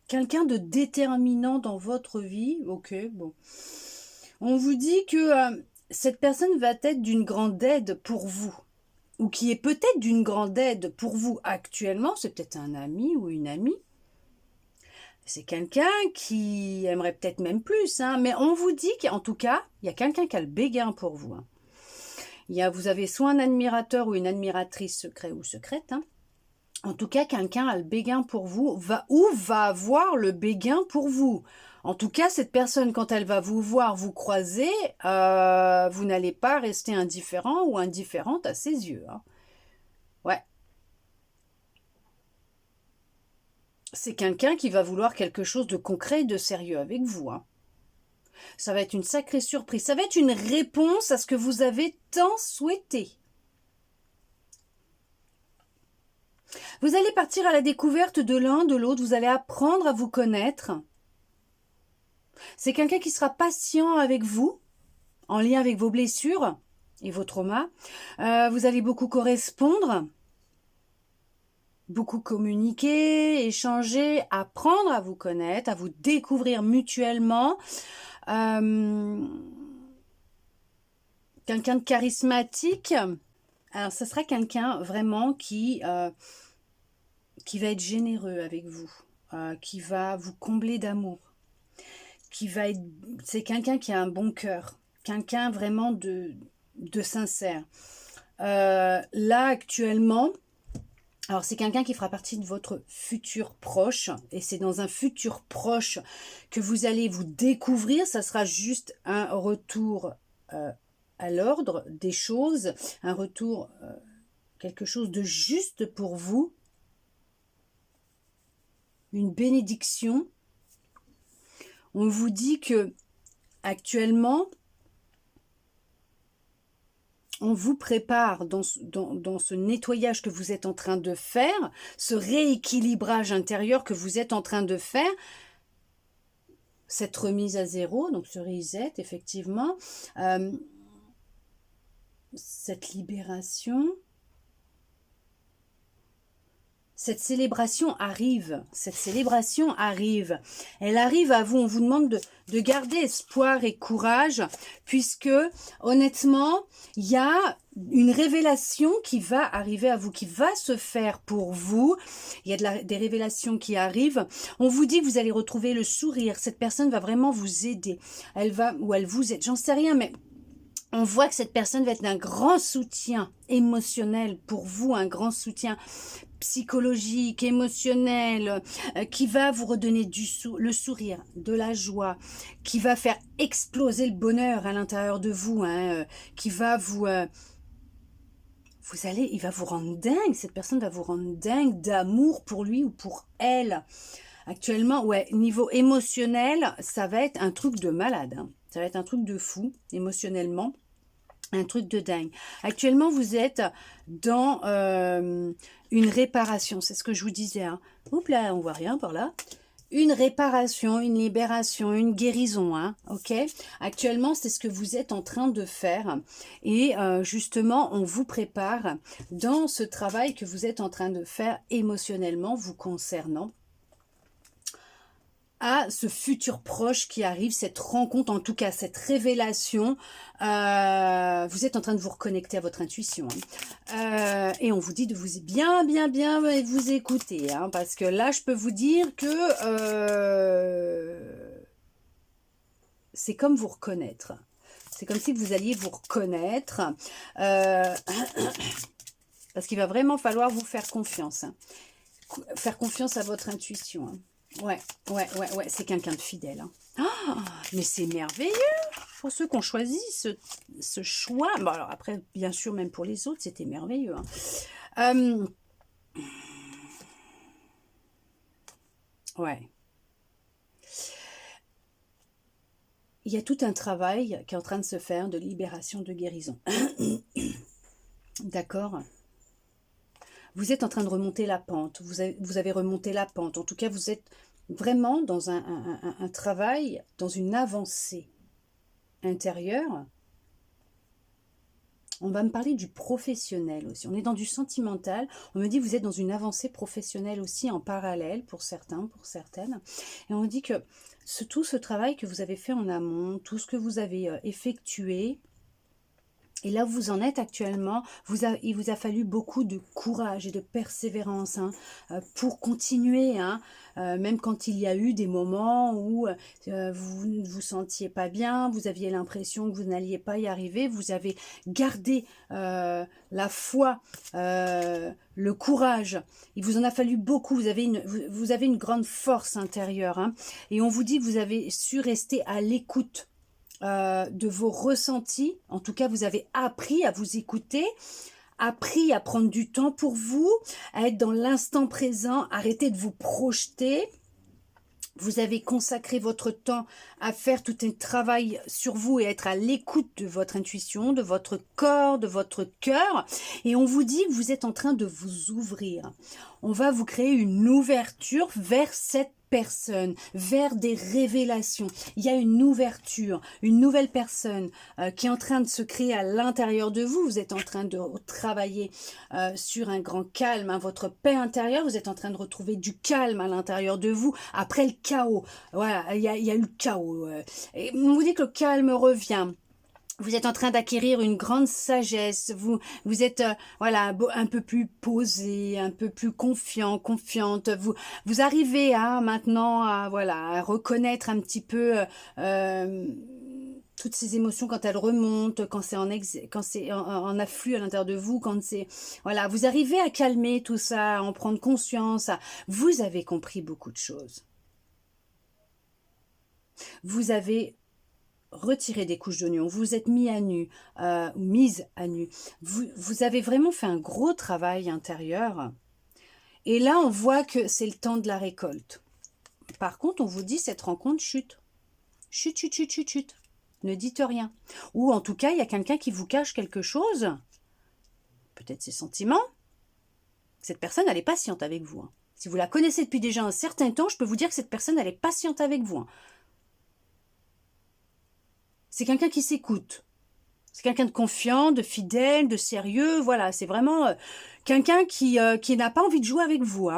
quelqu'un de déterminant dans votre vie, ok, bon. On vous dit que cette personne va être d'une grande aide pour vous, ou qui est peut-être d'une grande aide pour vous actuellement, c'est peut-être un ami ou une amie. C'est quelqu'un qui aimerait peut-être même plus, hein, mais on vous dit qu'en tout cas, il y a quelqu'un qui a le béguin pour vous. Hein. Vous avez soit un admirateur ou une admiratrice secret ou secrète. Hein. En tout cas, quelqu'un a le béguin pour vous, va avoir le béguin pour vous. En tout cas, cette personne, quand elle va vous voir, vous croiser, vous n'allez pas rester indifférent ou indifférente à ses yeux. Hein. Ouais. C'est quelqu'un qui va vouloir quelque chose de concret et de sérieux avec vous. Hein. Ça va être une sacrée surprise. Ça va être une réponse à ce que vous avez tant souhaité. Vous allez partir à la découverte de l'un, de l'autre. Vous allez apprendre à vous connaître. C'est quelqu'un qui sera patient avec vous, en lien avec vos blessures et vos traumas. Vous allez beaucoup correspondre, beaucoup communiquer, échanger, apprendre à vous connaître, à vous découvrir mutuellement. Quelqu'un de charismatique. Alors, ce sera quelqu'un vraiment qui va être généreux avec vous, qui va vous combler d'amour, c'est quelqu'un qui a un bon cœur, quelqu'un vraiment de sincère. Là, actuellement, alors c'est quelqu'un qui fera partie de votre futur proche, et c'est dans un futur proche que vous allez vous découvrir. Ça sera juste un retour à l'ordre des choses, un retour, quelque chose de juste pour vous, une bénédiction. On vous dit que actuellement, on vous prépare dans ce nettoyage que vous êtes en train de faire, ce rééquilibrage intérieur que vous êtes en train de faire, cette remise à zéro, donc ce reset, effectivement, cette libération. Cette célébration arrive, elle arrive à vous, on vous demande de garder espoir et courage, puisque honnêtement, il y a une révélation qui va arriver à vous, qui va se faire pour vous, il y a des révélations qui arrivent, on vous dit que vous allez retrouver le sourire, cette personne va vraiment vous aider, elle vous aide, j'en sais rien, mais on voit que cette personne va être d'un grand soutien émotionnel pour vous, un grand soutien psychologique, émotionnel, qui va vous redonner le sourire, de la joie, qui va faire exploser le bonheur à l'intérieur de vous, hein, qui va il va vous rendre dingue, cette personne va vous rendre dingue d'amour pour lui ou pour elle. Actuellement, ouais, niveau émotionnel, ça va être un truc de malade, hein. Ça va être un truc de fou, émotionnellement. Un truc de dingue. Actuellement, vous êtes dans une réparation. C'est ce que je vous disais. Hein. Oups là, on voit rien par là. Une réparation, une libération, une guérison. Hein, ok. Actuellement, c'est ce que vous êtes en train de faire. Et justement, on vous prépare dans ce travail que vous êtes en train de faire émotionnellement vous concernant, à ce futur proche qui arrive, cette rencontre, en tout cas cette révélation. Vous êtes en train de vous reconnecter à votre intuition. Hein. Et on vous dit de vous bien vous écouter. Hein, parce que là, je peux vous dire que c'est comme vous reconnaître. C'est comme si vous alliez vous reconnaître. Parce qu'il va vraiment falloir vous faire confiance. Hein. Faire confiance à votre intuition. Hein. Ouais, c'est quelqu'un de fidèle. Hein. Oh, mais c'est merveilleux pour ceux qui ont choisi ce choix. Bon, alors après, bien sûr, même pour les autres, c'était merveilleux. Hein. Ouais. Il y a tout un travail qui est en train de se faire de libération, de guérison. D'accord ? Vous êtes en train de remonter la pente, vous avez remonté la pente, en tout cas vous êtes vraiment dans un travail, dans une avancée. intérieur. On va me parler du professionnel aussi. On est dans du sentimental. On me dit que vous êtes dans une avancée professionnelle aussi en parallèle pour certains, pour certaines. Et on me dit que tout ce travail que vous avez fait en amont, tout ce que vous avez effectué, et là où vous en êtes actuellement, il vous a fallu beaucoup de courage et de persévérance pour continuer, même quand il y a eu des moments où vous ne vous sentiez pas bien, vous aviez l'impression que vous n'alliez pas y arriver, vous avez gardé la foi, le courage. Il vous en a fallu beaucoup, vous avez une grande force intérieure. Et on vous dit que vous avez su rester à l'écoute de vos ressentis. En tout cas, vous avez appris à vous écouter, appris à prendre du temps pour vous, à être dans l'instant présent, arrêter de vous projeter. Vous avez consacré votre temps à faire tout un travail sur vous et être à l'écoute de votre intuition, de votre corps, de votre cœur. Et on vous dit que vous êtes en train de vous ouvrir. On va vous créer une ouverture vers cette personne, vers des révélations. Il y a une ouverture, une nouvelle personne qui est en train de se créer à l'intérieur de vous. Vous êtes en train de travailler sur un grand calme, votre paix intérieure. Vous êtes en train de retrouver du calme à l'intérieur de vous après le chaos. Voilà, il y a eu le chaos. Et on vous dit que le calme revient. Vous êtes en train d'acquérir une grande sagesse, vous êtes voilà, un peu plus posé, un peu plus confiant, confiante. Vous arrivez maintenant à voilà, à reconnaître un petit peu toutes ces émotions quand elles remontent, quand c'est en afflux à l'intérieur de vous, quand c'est voilà, vous arrivez à calmer tout ça, à en prendre conscience. Vous avez compris beaucoup de choses. Vous avez retiré des couches d'oignon, vous êtes mis à nu, mise à nu. Vous avez vraiment fait un gros travail intérieur. Et là, on voit que c'est le temps de la récolte. Par contre, on vous dit cette rencontre chute. Chute, chute, chute, chute, chute. Ne dites rien. Ou en tout cas, il y a quelqu'un qui vous cache quelque chose. Peut-être ses sentiments. Cette personne, elle est patiente avec vous. Si vous la connaissez depuis déjà un certain temps, je peux vous dire que cette personne, elle est patiente avec vous. C'est quelqu'un qui s'écoute. C'est quelqu'un de confiant, de fidèle, de sérieux. Voilà, c'est vraiment quelqu'un qui n'a pas envie de jouer avec vous.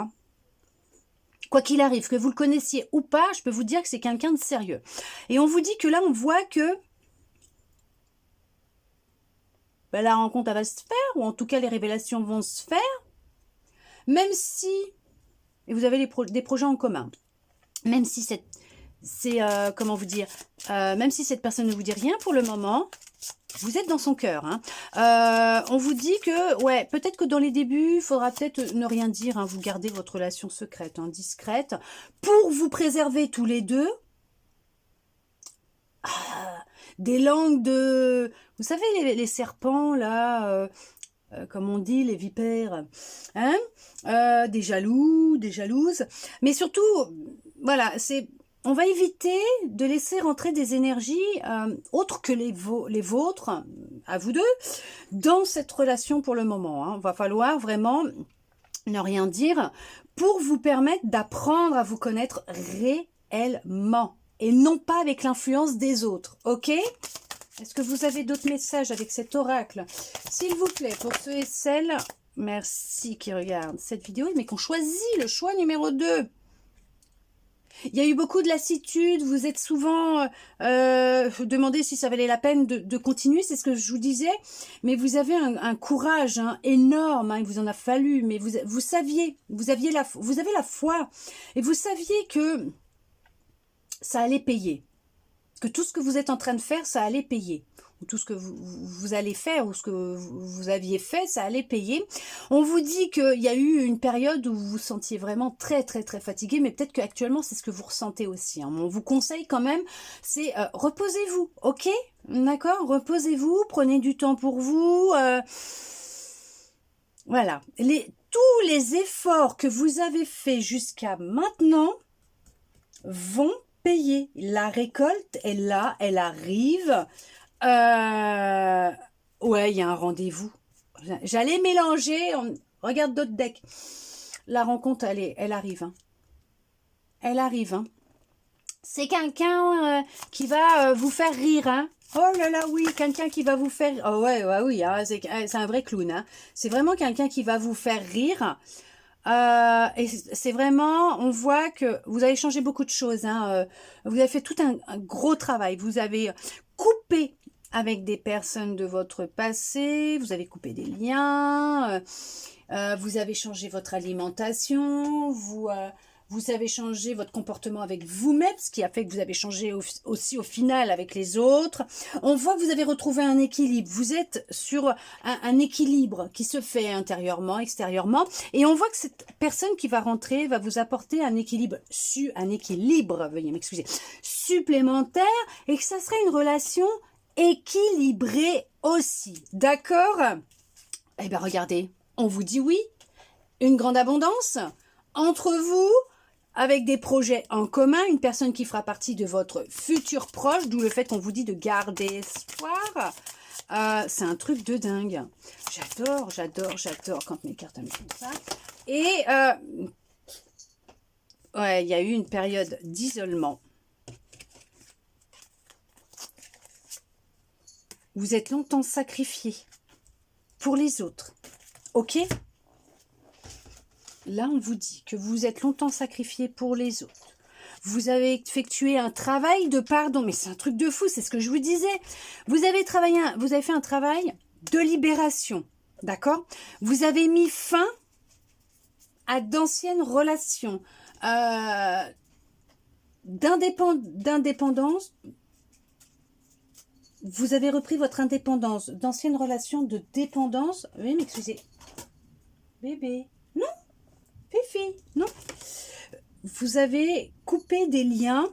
Quoi qu'il arrive, que vous le connaissiez ou pas, je peux vous dire que c'est quelqu'un de sérieux. Et on vous dit que là, on voit que la rencontre elle va se faire, ou en tout cas les révélations vont se faire, même si, et vous avez des projets en commun, même si comment vous dire, même si cette personne ne vous dit rien pour le moment, vous êtes dans son cœur. On vous dit que, ouais, peut-être que dans les débuts, il faudra peut-être ne rien dire. Vous gardez votre relation secrète, discrète, pour vous préserver tous les deux. Des langues de... Vous savez, les serpents, là... comme on dit, les vipères, des jaloux, des jalouses. Mais surtout, voilà, on va éviter de laisser rentrer des énergies autres que les vôtres, à vous deux, dans cette relation pour le moment. Il va falloir vraiment ne rien dire pour vous permettre d'apprendre à vous connaître réellement et non pas avec l'influence des autres, ok ? Est-ce que vous avez d'autres messages avec cet oracle? S'il vous plaît, pour ceux et celles, merci, qui regardent cette vidéo, mais qui ont choisi le choix numéro 2. Il y a eu beaucoup de lassitude, vous êtes souvent demandé si ça valait la peine de continuer, c'est ce que je vous disais, mais vous avez un courage énorme, il vous en a fallu, mais vous saviez, vous avez la foi, et vous saviez que ça allait payer. Que tout ce que vous êtes en train de faire, ça allait payer. Ou tout ce que vous allez faire, ou ce que vous aviez fait, ça allait payer. On vous dit qu'il y a eu une période où vous vous sentiez vraiment très, très, très fatigué, mais peut-être qu'actuellement, c'est ce que vous ressentez aussi. On vous conseille quand même, c'est reposez-vous, ok? D'accord? Reposez-vous, prenez du temps pour vous. Voilà. Tous les efforts que vous avez faits jusqu'à maintenant vont payer. La récolte est là, elle arrive. Ouais, il y a un rendez-vous. J'allais mélanger. Regarde d'autres decks. La rencontre, elle arrive. Elle arrive. C'est quelqu'un qui va vous faire rire, hein. Oh là là, oui, quelqu'un qui va vous faire... Oh ouais, ouais, oui, hein, c'est un vrai clown, hein. C'est vraiment quelqu'un qui va vous faire rire. Et c'est vraiment, on voit que vous avez changé beaucoup de choses, hein. Vous avez fait tout un gros travail. Vous avez coupé avec des personnes de votre passé, vous avez coupé des liens, vous avez changé votre alimentation, vous avez changé votre comportement avec vous-même, ce qui a fait que vous avez changé aussi au final avec les autres. On voit que vous avez retrouvé un équilibre. Vous êtes sur un équilibre qui se fait intérieurement, extérieurement. Et on voit que cette personne qui va rentrer va vous apporter un équilibre, veuillez m'excuser, supplémentaire, et que ça serait une relation équilibrée aussi. D'accord? Eh bien, regardez, on vous dit oui, une grande abondance entre vous, avec des projets en commun, une personne qui fera partie de votre futur proche, d'où le fait qu'on vous dit de garder espoir. C'est un truc de dingue. J'adore quand mes cartes me font ça. Et ouais, il y a eu une période d'isolement. Vous êtes longtemps sacrifié pour les autres. Ok ? Là, on vous dit que vous êtes longtemps sacrifié pour les autres. Vous avez effectué un travail de pardon. Mais c'est un truc de fou, c'est ce que je vous disais. Vous avez fait un travail de libération. D'accord? Vous avez mis fin à d'anciennes relations d'indépendance. Vous avez repris votre indépendance d'anciennes relations de dépendance. Oui, m'excusez. Bébé. Non? Fifi, non. Vous avez coupé des liens,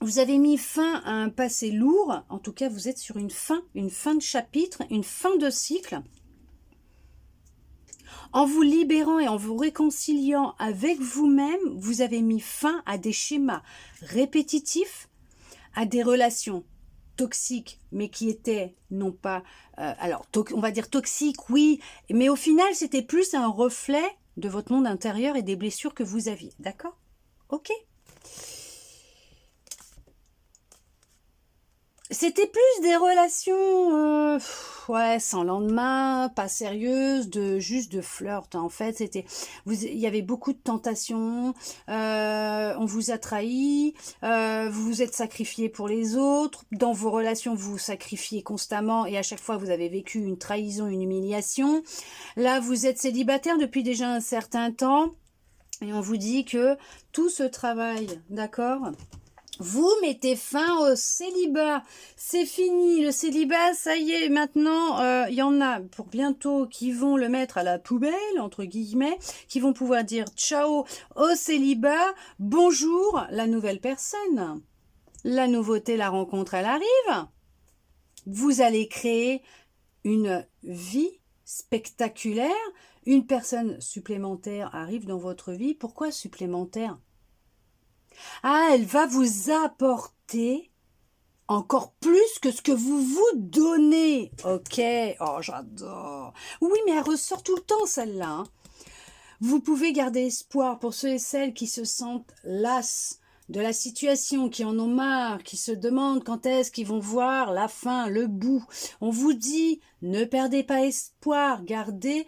vous avez mis fin à un passé lourd, en tout cas vous êtes sur une fin de chapitre, une fin de cycle. En vous libérant et en vous réconciliant avec vous-même, vous avez mis fin à des schémas répétitifs, à des relations toxiques, mais qui étaient non pas... on va dire toxiques, oui, mais au final c'était plus un reflet de votre monde intérieur et des blessures que vous aviez. D'accord? Ok. C'était plus des relations ouais, sans lendemain, pas sérieuses, juste de flirt. En fait, il y avait beaucoup de tentations. On vous a trahi. Vous vous êtes sacrifié pour les autres. Dans vos relations, vous vous sacrifiez constamment et à chaque fois, vous avez vécu une trahison, une humiliation. Là, vous êtes célibataire depuis déjà un certain temps. Et on vous dit que tout ce travail, d'accord, vous mettez fin au célibat. C'est fini, le célibat, ça y est, maintenant, il y en a pour bientôt qui vont le mettre à la poubelle, entre guillemets, qui vont pouvoir dire ciao au célibat, bonjour, la nouvelle personne. La nouveauté, la rencontre, elle arrive. Vous allez créer une vie spectaculaire. Une personne supplémentaire arrive dans votre vie. Pourquoi supplémentaire? Ah, elle va vous apporter encore plus que ce que vous vous donnez. Ok, oh j'adore. Oui, mais elle ressort tout le temps celle-là. Hein. Vous pouvez garder espoir pour ceux et celles qui se sentent las de la situation, qui en ont marre, qui se demandent quand est-ce qu'ils vont voir la fin, le bout. On vous dit, ne perdez pas espoir, gardez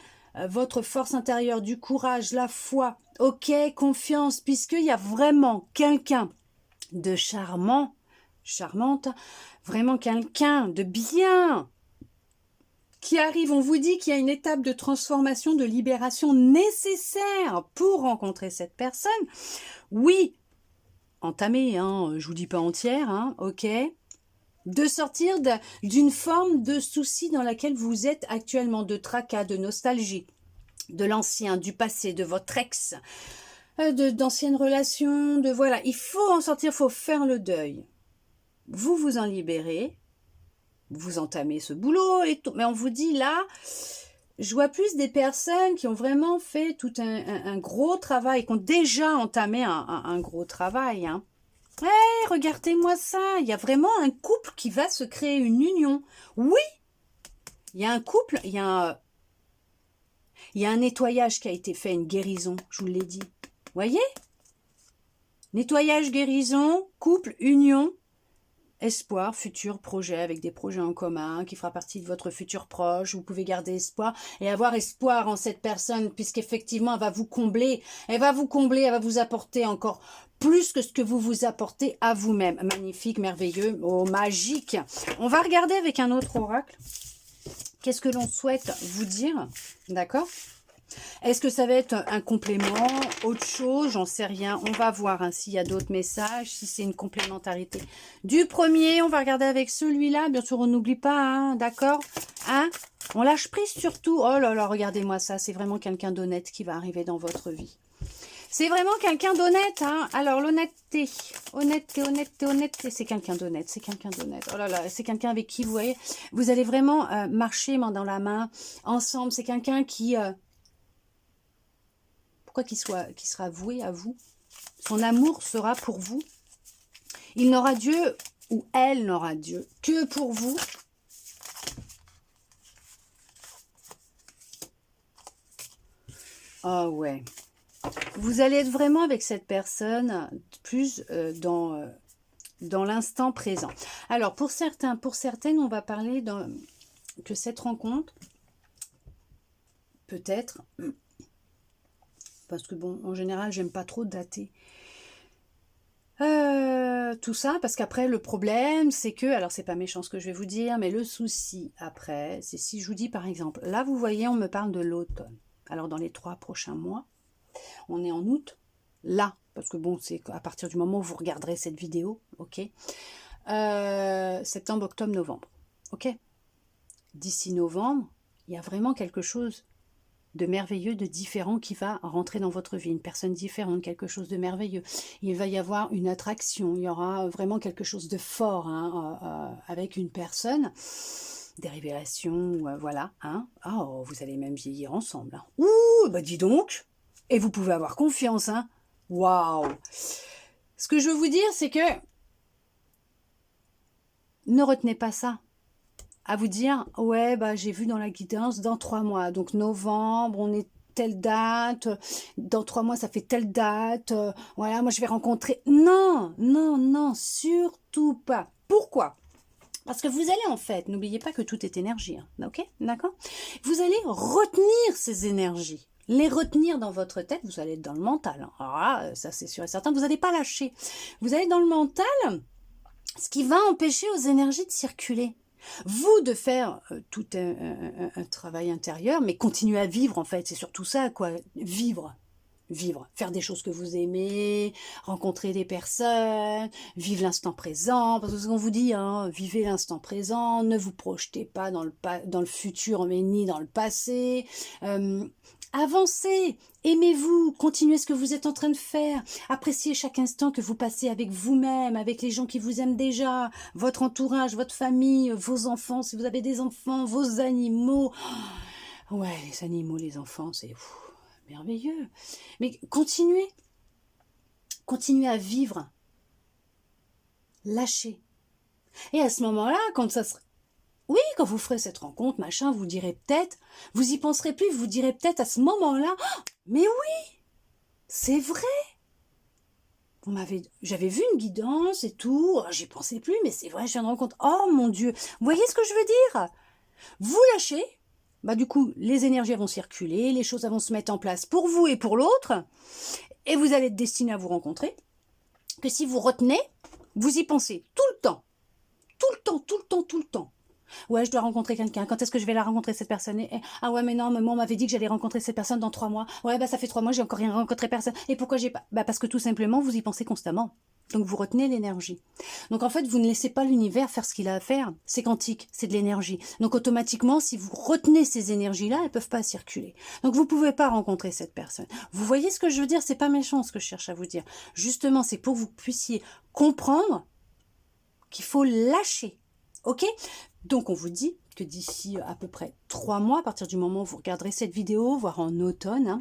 votre force intérieure, du courage, la foi. Ok, confiance, puisqu'il y a vraiment quelqu'un de charmant, charmante, vraiment quelqu'un de bien qui arrive. On vous dit qu'il y a une étape de transformation, de libération nécessaire pour rencontrer cette personne. Oui, entamée, hein, je vous dis pas entière, hein, ok, de sortir d'une forme de souci dans laquelle vous êtes actuellement, de tracas, de nostalgie, de l'ancien, du passé, de votre ex, d'anciennes relations, de voilà, il faut en sortir, il faut faire le deuil. Vous vous en libérez, vous entamez ce boulot et tout, mais on vous dit là, je vois plus des personnes qui ont vraiment fait tout un gros travail, qui ont déjà entamé un gros travail. Hein. Hey, regardez-moi ça, il y a vraiment un couple qui va se créer une union. Oui, il y a un couple, il y a un nettoyage qui a été fait, une guérison, je vous l'ai dit. Voyez? Nettoyage, guérison, couple, union, espoir, futur projet avec des projets en commun qui fera partie de votre futur proche. Vous pouvez garder espoir et avoir espoir en cette personne puisqu'effectivement elle va vous combler. Elle va vous combler, elle va vous apporter encore plus que ce que vous vous apportez à vous-même. Magnifique, merveilleux, oh magique. On va regarder avec un autre oracle. Qu'est-ce que l'on souhaite vous dire? D'accord? Est-ce que ça va être un complément, autre chose? J'en sais rien. On va voir hein, s'il y a d'autres messages, si c'est une complémentarité. Du premier, on va regarder avec celui-là. Bien sûr, on n'oublie pas, hein, d'accord? Hein? On lâche prise surtout. Oh là là, regardez-moi ça. C'est vraiment quelqu'un d'honnête qui va arriver dans votre vie. C'est vraiment quelqu'un d'honnête. Hein. Alors, l'honnêteté. Honnêteté. C'est quelqu'un d'honnête. C'est quelqu'un d'honnête. Oh là là, c'est quelqu'un avec qui, vous voyez, vous allez vraiment marcher main dans la main, ensemble. C'est quelqu'un qui... pourquoi qu'il sera voué à vous? Son amour sera pour vous. Il n'aura Dieu, ou elle n'aura Dieu, que pour vous. Ah ouais. Vous allez être vraiment avec cette personne plus dans l'instant présent. Alors, pour certains, pour certaines, on va parler que cette rencontre, peut-être, parce que bon, en général, j'aime pas trop dater tout ça, parce qu'après, le problème, c'est que, alors c'est pas méchant ce que je vais vous dire, mais le souci après, c'est si je vous dis par exemple, là vous voyez, on me parle de l'automne. Alors dans les 3 prochains mois, on est en août, là, parce que bon, c'est à partir du moment où vous regarderez cette vidéo, ok, septembre, octobre, novembre, ok. D'ici novembre, il y a vraiment quelque chose de merveilleux, de différent qui va rentrer dans votre vie, une personne différente, quelque chose de merveilleux. Il va y avoir une attraction, il y aura vraiment quelque chose de fort hein, avec une personne, des révélations, voilà. Hein. Oh, vous allez même vieillir ensemble. Hein. Ouh, bah dis donc. Et vous pouvez avoir confiance. Hein. Waouh. Ce que je veux vous dire, c'est que ne retenez pas ça. À vous dire, ouais, bah j'ai vu dans la guidance dans 3 mois. Donc novembre, on est telle date, dans 3 mois, ça fait telle date, voilà, moi je vais rencontrer. Non, non, non, surtout pas. Pourquoi? Parce que vous allez en fait, n'oubliez pas que tout est énergie, hein, ok? D'accord? Vous allez retenir ces énergies. Les retenir dans votre tête, vous allez être dans le mental. Hein. Alors là, ça c'est sûr et certain, vous n'allez pas lâcher. Vous allez dans le mental, ce qui va empêcher aux énergies de circuler. Vous de faire tout un travail intérieur, mais continuer à vivre en fait, c'est surtout ça quoi, vivre, faire des choses que vous aimez, rencontrer des personnes, vivre l'instant présent, parce que ce qu'on vous dit, hein, vivez l'instant présent, ne vous projetez pas dans le futur, mais ni dans le passé, avancez, aimez-vous, continuez ce que vous êtes en train de faire, appréciez chaque instant que vous passez avec vous-même, avec les gens qui vous aiment déjà, votre entourage, votre famille, vos enfants, si vous avez des enfants, vos animaux. Ouais, les animaux, les enfants, c'est merveilleux. Mais continuez à vivre, lâchez. Et à ce moment-là, quand ça sera... Oui, quand vous ferez cette rencontre, machin, vous direz peut-être, vous y penserez plus, vous direz peut-être à ce moment-là, oh, mais oui, c'est vrai. J'avais vu une guidance et tout, j'y pensais plus, mais c'est vrai, je viens de rencontrer. Oh mon Dieu, vous voyez ce que je veux dire? Vous lâchez, bah du coup, les énergies vont circuler, les choses vont se mettre en place pour vous et pour l'autre, et vous allez être destiné à vous rencontrer. Que si vous retenez, vous y pensez tout le temps, tout le temps, tout le temps, tout le temps. Ouais, je dois rencontrer quelqu'un. Quand est-ce que je vais la rencontrer, cette personne? Ah ouais, mais non, maman m'avait dit que j'allais rencontrer cette personne dans 3 mois. Ouais, bah ça fait 3 mois, j'ai encore rien rencontré personne. Et pourquoi j'ai pas? Bah parce que tout simplement, vous y pensez constamment. Donc vous retenez l'énergie. Donc en fait, vous ne laissez pas l'univers faire ce qu'il a à faire. C'est quantique, c'est de l'énergie. Donc automatiquement, si vous retenez ces énergies-là, elles peuvent pas circuler. Donc vous pouvez pas rencontrer cette personne. Vous voyez ce que je veux dire? C'est pas méchant ce que je cherche à vous dire. Justement, c'est pour que vous puissiez comprendre qu'il faut lâcher. Ok? Donc on vous dit que d'ici à peu près 3 mois, à partir du moment où vous regarderez cette vidéo, voire en automne,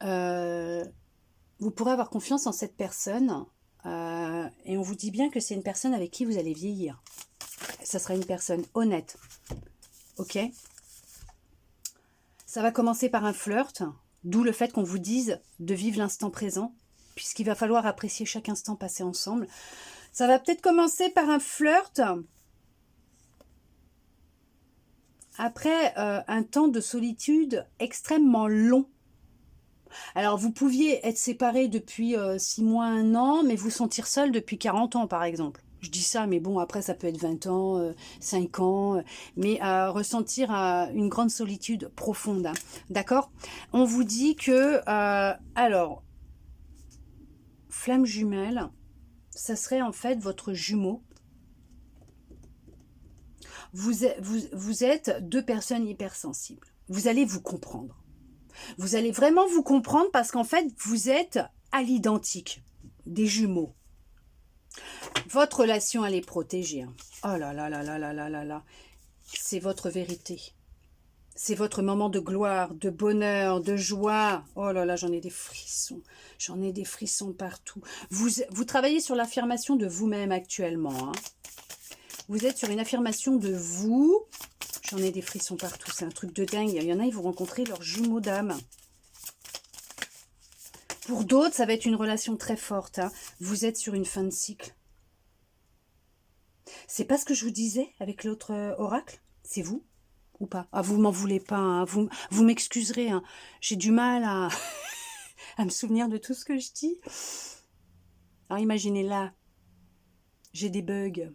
hein, vous pourrez avoir confiance en cette personne. Et on vous dit bien que c'est une personne avec qui vous allez vieillir. Ça sera une personne honnête. Ok? Ça va commencer par un flirt, d'où le fait qu'on vous dise de vivre l'instant présent. puisqu'il va falloir apprécier chaque instant passé ensemble. Ça va peut-être commencer par un flirt. Après un temps de solitude extrêmement long. Alors, vous pouviez être séparés depuis 6 mois, 1 an, mais vous sentir seul depuis 40 ans, par exemple. Je dis ça, mais bon, après, ça peut être 20 ans, 5 ans, mais ressentir une grande solitude profonde. Hein, d'accord? On vous dit que, alors, flamme jumelle, ça serait en fait votre jumeau. Vous êtes 2 personnes hypersensibles. Vous allez vous comprendre. Vous allez vraiment vous comprendre parce qu'en fait, vous êtes à l'identique des jumeaux. Votre relation, elle est protégée. Hein. Oh là là là là là là là là. C'est votre vérité. C'est votre moment de gloire, de bonheur, de joie. Oh là là, j'en ai des frissons. J'en ai des frissons partout. Vous travaillez sur l'affirmation de vous-même actuellement. Hein. Vous êtes sur une affirmation de vous. J'en ai des frissons partout. C'est un truc de dingue. Il y en a, ils vont rencontrer leur jumeau d'âme. Pour d'autres, ça va être une relation très forte. Hein. Vous êtes sur une fin de cycle. C'est pas ce que je vous disais avec l'autre oracle? C'est vous ou pas? Ah, vous m'en voulez pas. Hein. Vous m'excuserez. Hein. J'ai du mal à, à me souvenir de tout ce que je dis. Alors imaginez là, j'ai des bugs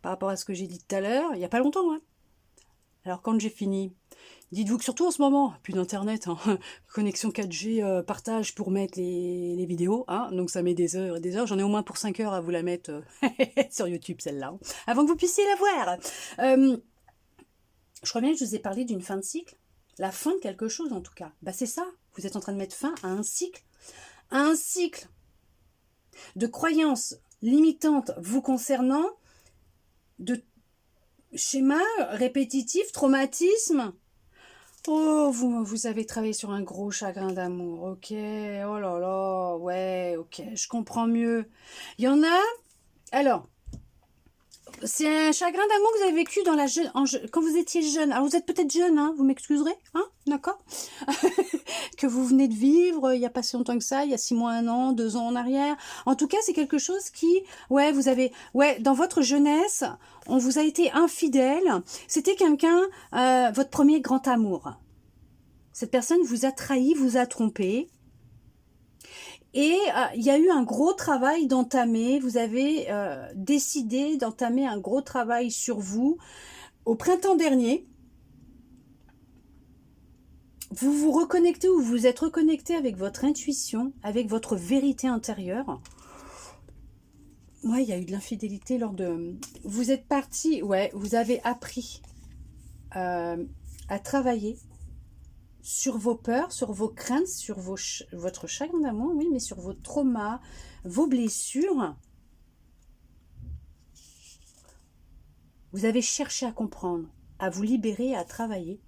par rapport à ce que j'ai dit tout à l'heure, il n'y a pas longtemps. Hein. Alors quand j'ai fini, dites-vous que surtout en ce moment, plus d'internet, hein, connexion 4G, partage pour mettre les vidéos, hein, donc ça met des heures et des heures, j'en ai au moins pour 5 heures à vous la mettre sur YouTube celle-là, hein, avant que vous puissiez la voir. Je crois bien que je vous ai parlé d'une fin de cycle, la fin de quelque chose en tout cas. Bah c'est ça, vous êtes en train de mettre fin à un cycle de croyances limitantes vous concernant, de schémas répétitifs, traumatismes. Oh, vous avez travaillé sur un gros chagrin d'amour, ok, oh là là, ouais, ok, je comprends mieux. Il y en a, alors, c'est un chagrin d'amour que vous avez vécu dans la quand vous étiez jeune. Alors vous êtes peut-être jeune, hein, vous m'excuserez, hein, d'accord. Que vous venez de vivre il n'y a pas si longtemps que ça, il y a 6 mois, 1 an, 2 ans en arrière. En tout cas, c'est quelque chose qui, ouais, dans votre jeunesse, on vous a été infidèle. C'était quelqu'un, votre premier grand amour. Cette personne vous a trahi, vous a trompé. Et il y a eu un gros travail d'entamer, vous avez décidé d'entamer un gros travail sur vous au printemps dernier. Vous vous reconnectez ou vous êtes reconnecté avec votre intuition, avec votre vérité intérieure. Ouais, il y a eu de l'infidélité lors de... Vous êtes parti, ouais, vous avez appris à travailler sur vos peurs, sur vos craintes, sur votre chagrin d'amour, oui, mais sur vos traumas, vos blessures. Vous avez cherché à comprendre, à vous libérer, à travailler.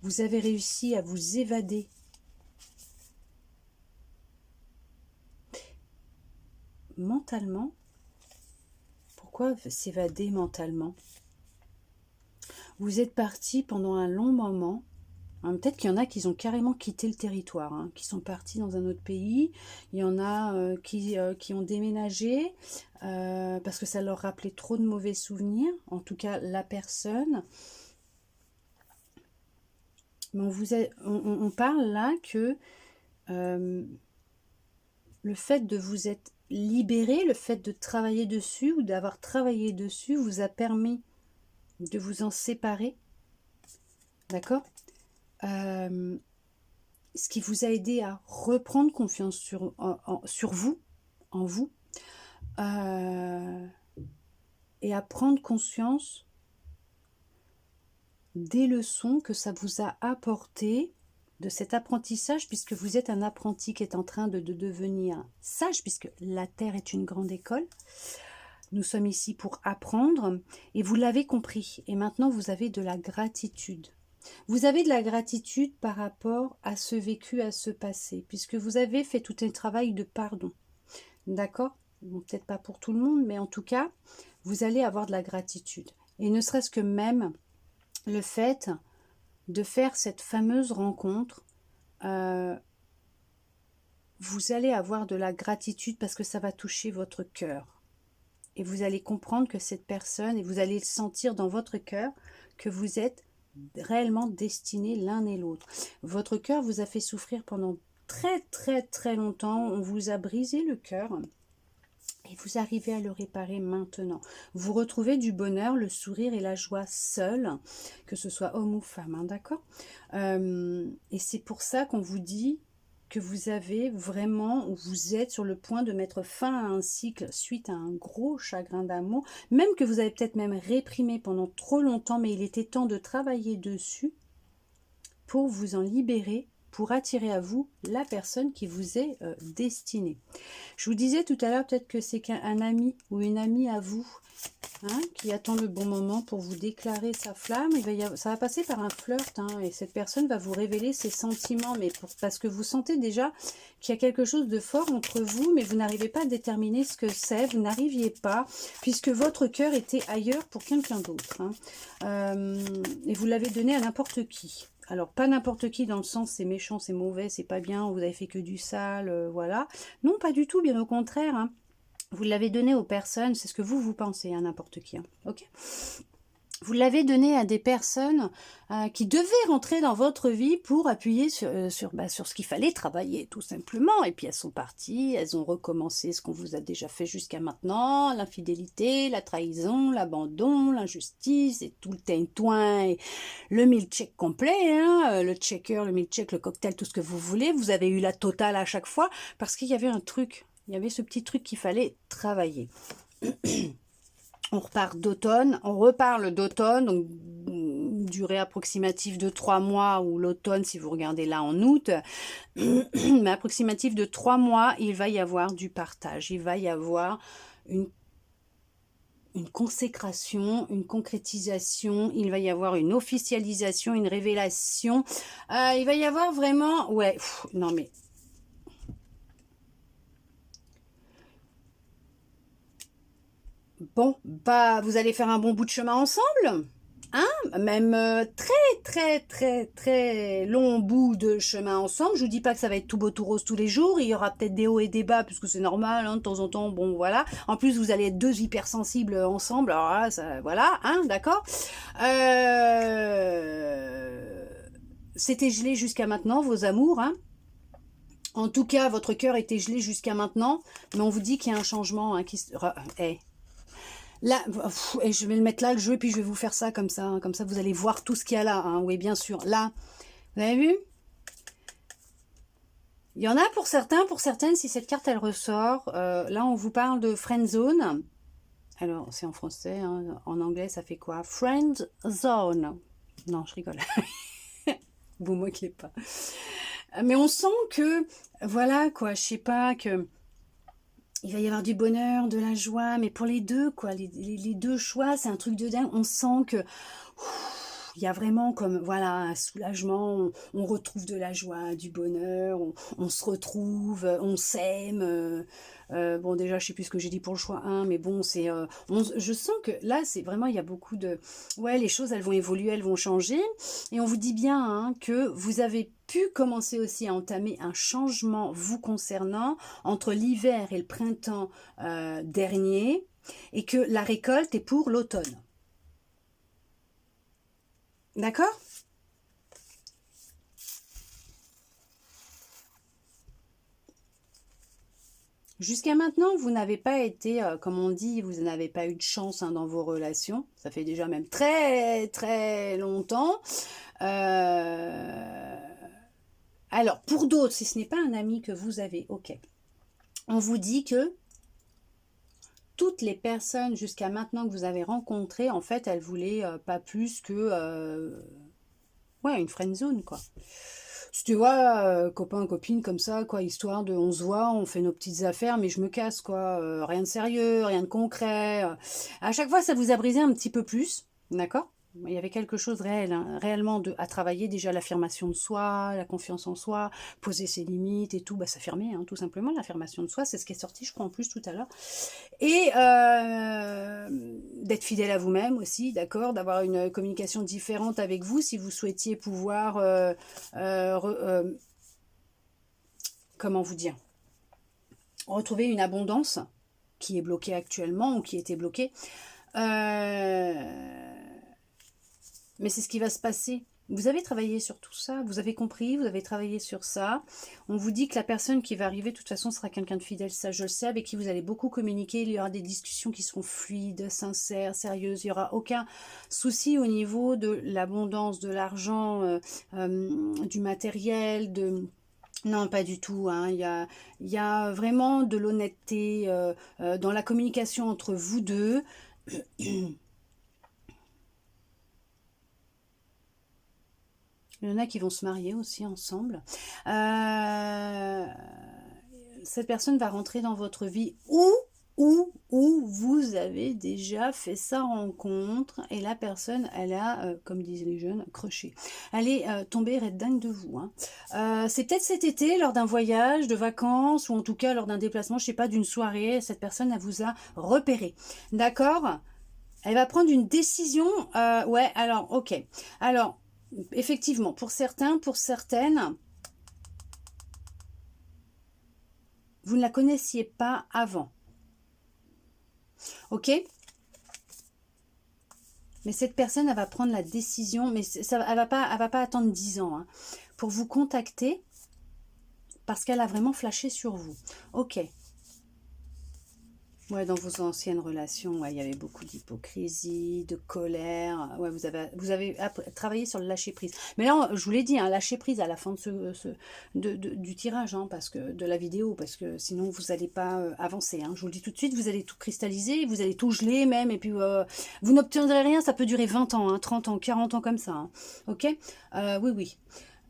Vous avez réussi à vous évader. Mentalement, pourquoi s'évader mentalement? Vous êtes parti pendant un long moment. Peut-être qu'il y en a qui ont carrément quitté le territoire, hein, qui sont partis dans un autre pays. Il y en a qui ont déménagé parce que ça leur rappelait trop de mauvais souvenirs. En tout cas, la personne. Mais on parle là que le fait de vous être libéré, le fait de travailler dessus ou d'avoir travaillé dessus vous a permis de vous en séparer. D'accord ? Ce qui vous a aidé à reprendre confiance sur vous, en vous, et à prendre conscience des leçons que ça vous a apporté de cet apprentissage, puisque vous êtes un apprenti qui est en train de devenir sage, puisque la Terre est une grande école. Nous sommes ici pour apprendre, et vous l'avez compris. Et maintenant, vous avez de la gratitude. Vous avez de la gratitude par rapport à ce vécu, à ce passé, puisque vous avez fait tout un travail de pardon. D'accord ? Bon, peut-être pas pour tout le monde, mais en tout cas, vous allez avoir de la gratitude. Et ne serait-ce que même le fait de faire cette fameuse rencontre vous allez avoir de la gratitude parce que ça va toucher votre cœur. Et vous allez comprendre que cette personne, et vous allez le sentir dans votre cœur, que vous êtes réellement destinés l'un et l'autre. Votre cœur vous a fait souffrir pendant très très très longtemps, on vous a brisé le cœur. Et vous arrivez à le réparer maintenant. Vous retrouvez du bonheur, le sourire et la joie seul, que ce soit homme ou femme, hein, d'accord. Et c'est pour ça qu'on vous dit que vous avez vraiment, ou vous êtes sur le point de mettre fin à un cycle suite à un gros chagrin d'amour, même que vous avez peut-être même réprimé pendant trop longtemps, mais il était temps de travailler dessus pour vous en libérer, pour attirer à vous la personne qui vous est destinée. Je vous disais tout à l'heure, peut-être que c'est qu'un ami ou une amie à vous, hein, qui attend le bon moment pour vous déclarer sa flamme. Ça va passer par un flirt, hein, et cette personne va vous révéler ses sentiments, mais parce que vous sentez déjà qu'il y a quelque chose de fort entre vous, mais vous n'arrivez pas à déterminer ce que c'est, vous n'arriviez pas, puisque votre cœur était ailleurs pour quelqu'un d'autre, hein, et vous l'avez donné à n'importe qui. Alors, pas n'importe qui dans le sens c'est méchant, c'est mauvais, c'est pas bien, vous avez fait que du sale, voilà. Non, pas du tout, bien au contraire, hein. Vous l'avez donné aux personnes, c'est ce que vous pensez, à n'importe qui, hein. Ok. Vous l'avez donné à des personnes qui devaient rentrer dans votre vie pour appuyer sur ce qu'il fallait travailler, tout simplement. Et puis elles sont parties, elles ont recommencé ce qu'on vous a déjà fait jusqu'à maintenant, l'infidélité, la trahison, l'abandon, l'injustice, et tout le tintouin, et le milkshake complet, hein, le checker, le milkshake, le cocktail, tout ce que vous voulez. Vous avez eu la totale à chaque fois, parce qu'il y avait un truc, il y avait ce petit truc qu'il fallait travailler. On repart d'automne, on reparle d'automne, donc durée approximative de 3 mois, ou l'automne si vous regardez là en août, mais approximative de 3 mois, il va y avoir du partage, il va y avoir une consécration, une concrétisation, il va y avoir une officialisation, une révélation, il va y avoir vraiment, ouais, non mais... Bon, bah, vous allez faire un bon bout de chemin ensemble, hein, même très long bout de chemin ensemble. Je vous dis pas que ça va être tout beau tout rose tous les jours, il y aura peut-être des hauts et des bas, puisque c'est normal, hein, de temps en temps, bon, voilà. En plus, vous allez être deux hypersensibles ensemble, alors là, ça, voilà, hein, d'accord. C'était gelé jusqu'à maintenant, vos amours, hein. En tout cas, votre cœur était gelé jusqu'à maintenant, mais on vous dit qu'il y a un changement, hein, qui se... Là, et je vais le mettre là, le jeu, et puis je vais vous faire ça, comme ça, hein, comme ça vous allez voir tout ce qu'il y a là, hein, oui, bien sûr. Là, vous avez vu? Il y en a pour certains, pour certaines, si cette carte, elle ressort. Là, on vous parle de friend zone. Alors, c'est en français, hein, en anglais, ça fait quoi? Friend zone. Non, je rigole. Vous moquez pas. Mais on sent que, voilà, quoi, je sais pas, que... il va y avoir du bonheur, de la joie, mais pour les deux, quoi, les deux choix, c'est un truc de dingue. On sent que il y a vraiment comme, voilà, un soulagement, on retrouve de la joie, du bonheur, on se retrouve, on s'aime. Bon, déjà, je sais plus ce que j'ai dit pour le choix 1, mais bon, c'est, je sens que là, c'est vraiment, il y a beaucoup de... Ouais, les choses, elles vont évoluer, elles vont changer. Et on vous dit bien, hein, que vous avez pu commencer aussi à entamer un changement vous concernant entre l'hiver et le printemps dernier, et que la récolte est pour l'automne. D'accord? Jusqu'à maintenant, vous n'avez pas été, comme on dit, vous n'avez pas eu de chance, hein, dans vos relations. Ça fait déjà même très longtemps. Alors, pour d'autres, si ce n'est pas un ami que vous avez, ok. On vous dit que toutes les personnes jusqu'à maintenant que vous avez rencontrées, en fait, elles voulaient pas plus que... ouais, une friend zone, quoi. Tu vois, copain, copine, comme ça, quoi, histoire de, on se voit, on fait nos petites affaires, mais je me casse, quoi, rien de sérieux, rien de concret. À chaque fois, ça vous a brisé un petit peu plus, d'accord? Il y avait quelque chose réel, hein, réellement à travailler, déjà l'affirmation de soi, la confiance en soi, poser ses limites et tout, bah, s'affirmer, hein, tout simplement, l'affirmation de soi, c'est ce qui est sorti, je crois, en plus, tout à l'heure. Et d'être fidèle à vous-même aussi, d'accord, d'avoir une communication différente avec vous si vous souhaitiez pouvoir, comment vous dire, retrouver une abondance qui est bloquée actuellement ou qui était bloquée. Mais c'est ce qui va se passer. Vous avez travaillé sur tout ça, vous avez compris, vous avez travaillé sur ça. On vous dit que la personne qui va arriver, de toute façon, sera quelqu'un de fidèle, ça je le sais, avec qui vous allez beaucoup communiquer. Il y aura des discussions qui seront fluides, sincères, sérieuses. Il n'y aura aucun souci au niveau de l'abondance, de l'argent, du matériel, de... Non, pas du tout. Hein. Il y a vraiment de l'honnêteté dans la communication entre vous deux. Il y en a qui vont se marier aussi ensemble. Cette personne va rentrer dans votre vie où vous avez déjà fait sa rencontre et la personne, elle a, comme disent les jeunes, crushé. Elle est tombée red dingue de vous. Hein. C'est peut-être cet été, lors d'un voyage, de vacances, ou en tout cas lors d'un déplacement, je sais pas, d'une soirée, cette personne, elle vous a repéré. D'accord ? Elle va prendre une décision. Ouais, alors, ok. Alors, effectivement, pour certains, pour certaines, vous ne la connaissiez pas avant. Ok ? Mais cette personne, elle va prendre la décision, mais ça, elle va pas attendre 10 ans hein, pour vous contacter parce qu'elle a vraiment flashé sur vous. Ok. Ouais, dans vos anciennes relations, ouais, il y avait beaucoup d'hypocrisie, de colère. Ouais, vous avez travaillé sur le lâcher prise. Mais là, je vous l'ai dit, hein, lâcher prise à la fin de du tirage, hein, parce que de la vidéo, parce que sinon vous n'allez pas avancer. Hein. Je vous le dis tout de suite, vous allez tout cristalliser, vous allez tout geler même, et puis vous n'obtiendrez rien. Ça peut durer 20 ans, hein, 30 ans, 40 ans comme ça. Hein. Ok ? Oui, oui.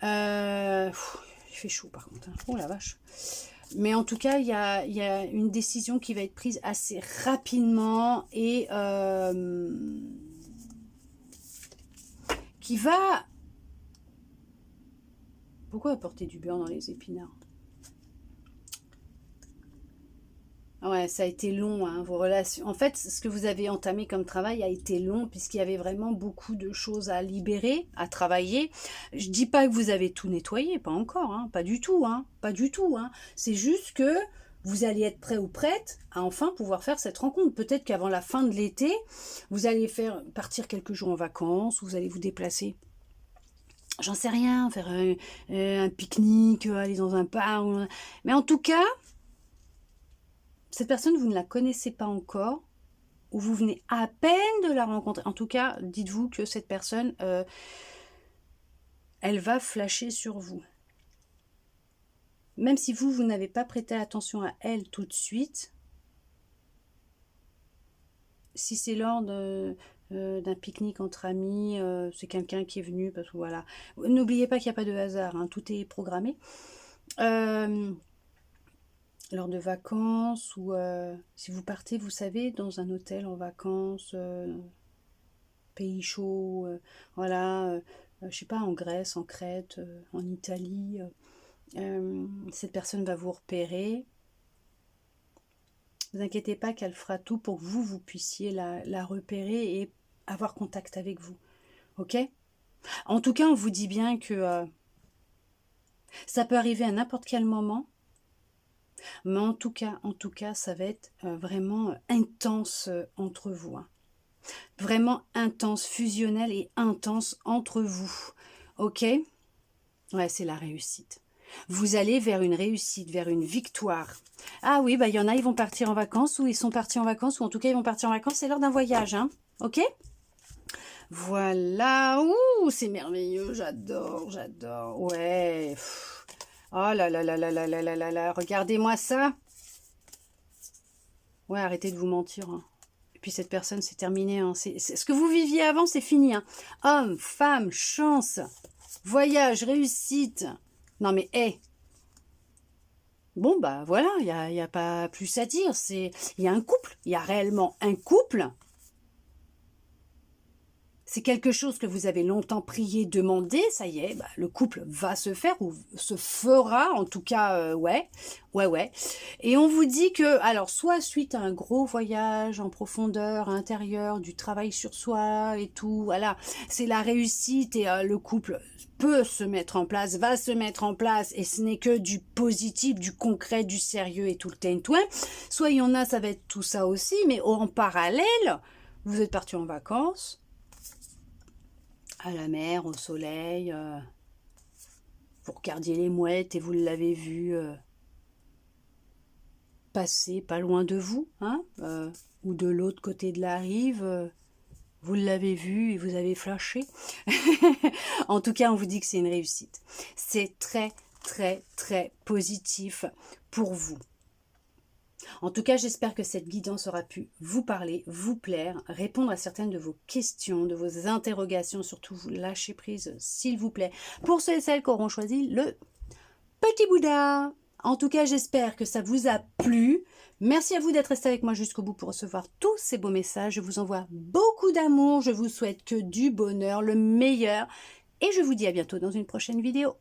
Il fait chaud par contre. Hein. Oh la vache. Mais en tout cas, il y a une décision qui va être prise assez rapidement et qui va... Pourquoi apporter du beurre dans les épinards ? Ouais, ça a été long, hein, vos relations. En fait, ce que vous avez entamé comme travail a été long puisqu'il y avait vraiment beaucoup de choses à libérer, à travailler. Je dis pas que vous avez tout nettoyé, pas encore, hein, pas du tout, hein, pas du tout. Hein. C'est juste que vous allez être prêt ou prête à enfin pouvoir faire cette rencontre. Peut-être qu'avant la fin de l'été, vous allez partir quelques jours en vacances, vous allez vous déplacer. J'en sais rien, faire un pique-nique, aller dans un parc. Mais en tout cas... Cette personne, vous ne la connaissez pas encore, ou vous venez à peine de la rencontrer. En tout cas, dites-vous que cette personne, elle va flasher sur vous. Même si vous n'avez pas prêté attention à elle tout de suite, si c'est lors d'un pique-nique entre amis, c'est quelqu'un qui est venu, parce que voilà. N'oubliez pas qu'il n'y a pas de hasard, hein, tout est programmé. Lors de vacances ou si vous partez, vous savez, dans un hôtel en vacances, pays chaud, voilà, je sais pas, en Grèce, en Crète, en Italie, cette personne va vous repérer. Ne vous inquiétez pas qu'elle fera tout pour que vous puissiez la repérer et avoir contact avec vous. Ok ? En tout cas, on vous dit bien que ça peut arriver à n'importe quel moment. Mais en tout cas, ça va être vraiment intense entre vous. Hein. Vraiment intense, fusionnel et intense entre vous. Ok ? Ouais, c'est la réussite. Vous allez vers une réussite, vers une victoire. Ah oui, bah il y en a, ils vont partir en vacances, ou ils sont partis en vacances, ou en tout cas, ils vont partir en vacances, c'est lors d'un voyage. Hein. Ok ? Voilà. Ouh, c'est merveilleux, j'adore, j'adore. Ouais. Oh là là là là là là là là là, regardez-moi ça. Ouais, arrêtez de vous mentir. Hein. Et puis cette personne, c'est terminé. Hein. Ce que vous viviez avant, c'est fini. Hein. Homme, femme, chance, voyage, réussite. Non mais, hé. Bon, bah voilà, il y a pas plus à dire. Il y a un couple. Il y a réellement un couple. c'est quelque chose que vous avez longtemps prié, demandé, ça y est, bah, le couple va se faire ou se fera, en tout cas, ouais. Et on vous dit que, alors, soit suite à un gros voyage en profondeur, intérieur, du travail sur soi et tout, voilà, c'est la réussite et le couple peut se mettre en place, va se mettre en place, et ce n'est que du positif, du concret, du sérieux et tout le tintouin. Soit il y en a, ça va être tout ça aussi, mais en parallèle, vous êtes partis en vacances, à la mer, au soleil, vous regardiez les mouettes et vous l'avez vu passer pas loin de vous, hein, ou de l'autre côté de la rive, vous l'avez vu et vous avez flashé. En tout cas, on vous dit que c'est une réussite. C'est très, très, très positif pour vous. En tout cas, j'espère que cette guidance aura pu vous parler, vous plaire, répondre à certaines de vos questions, de vos interrogations, surtout vous lâcher prise, s'il vous plaît, pour ceux et celles qui auront choisi le petit Bouddha. En tout cas, j'espère que ça vous a plu. Merci à vous d'être resté avec moi jusqu'au bout pour recevoir tous ces beaux messages. Je vous envoie beaucoup d'amour. Je vous souhaite que du bonheur, le meilleur. Et je vous dis à bientôt dans une prochaine vidéo.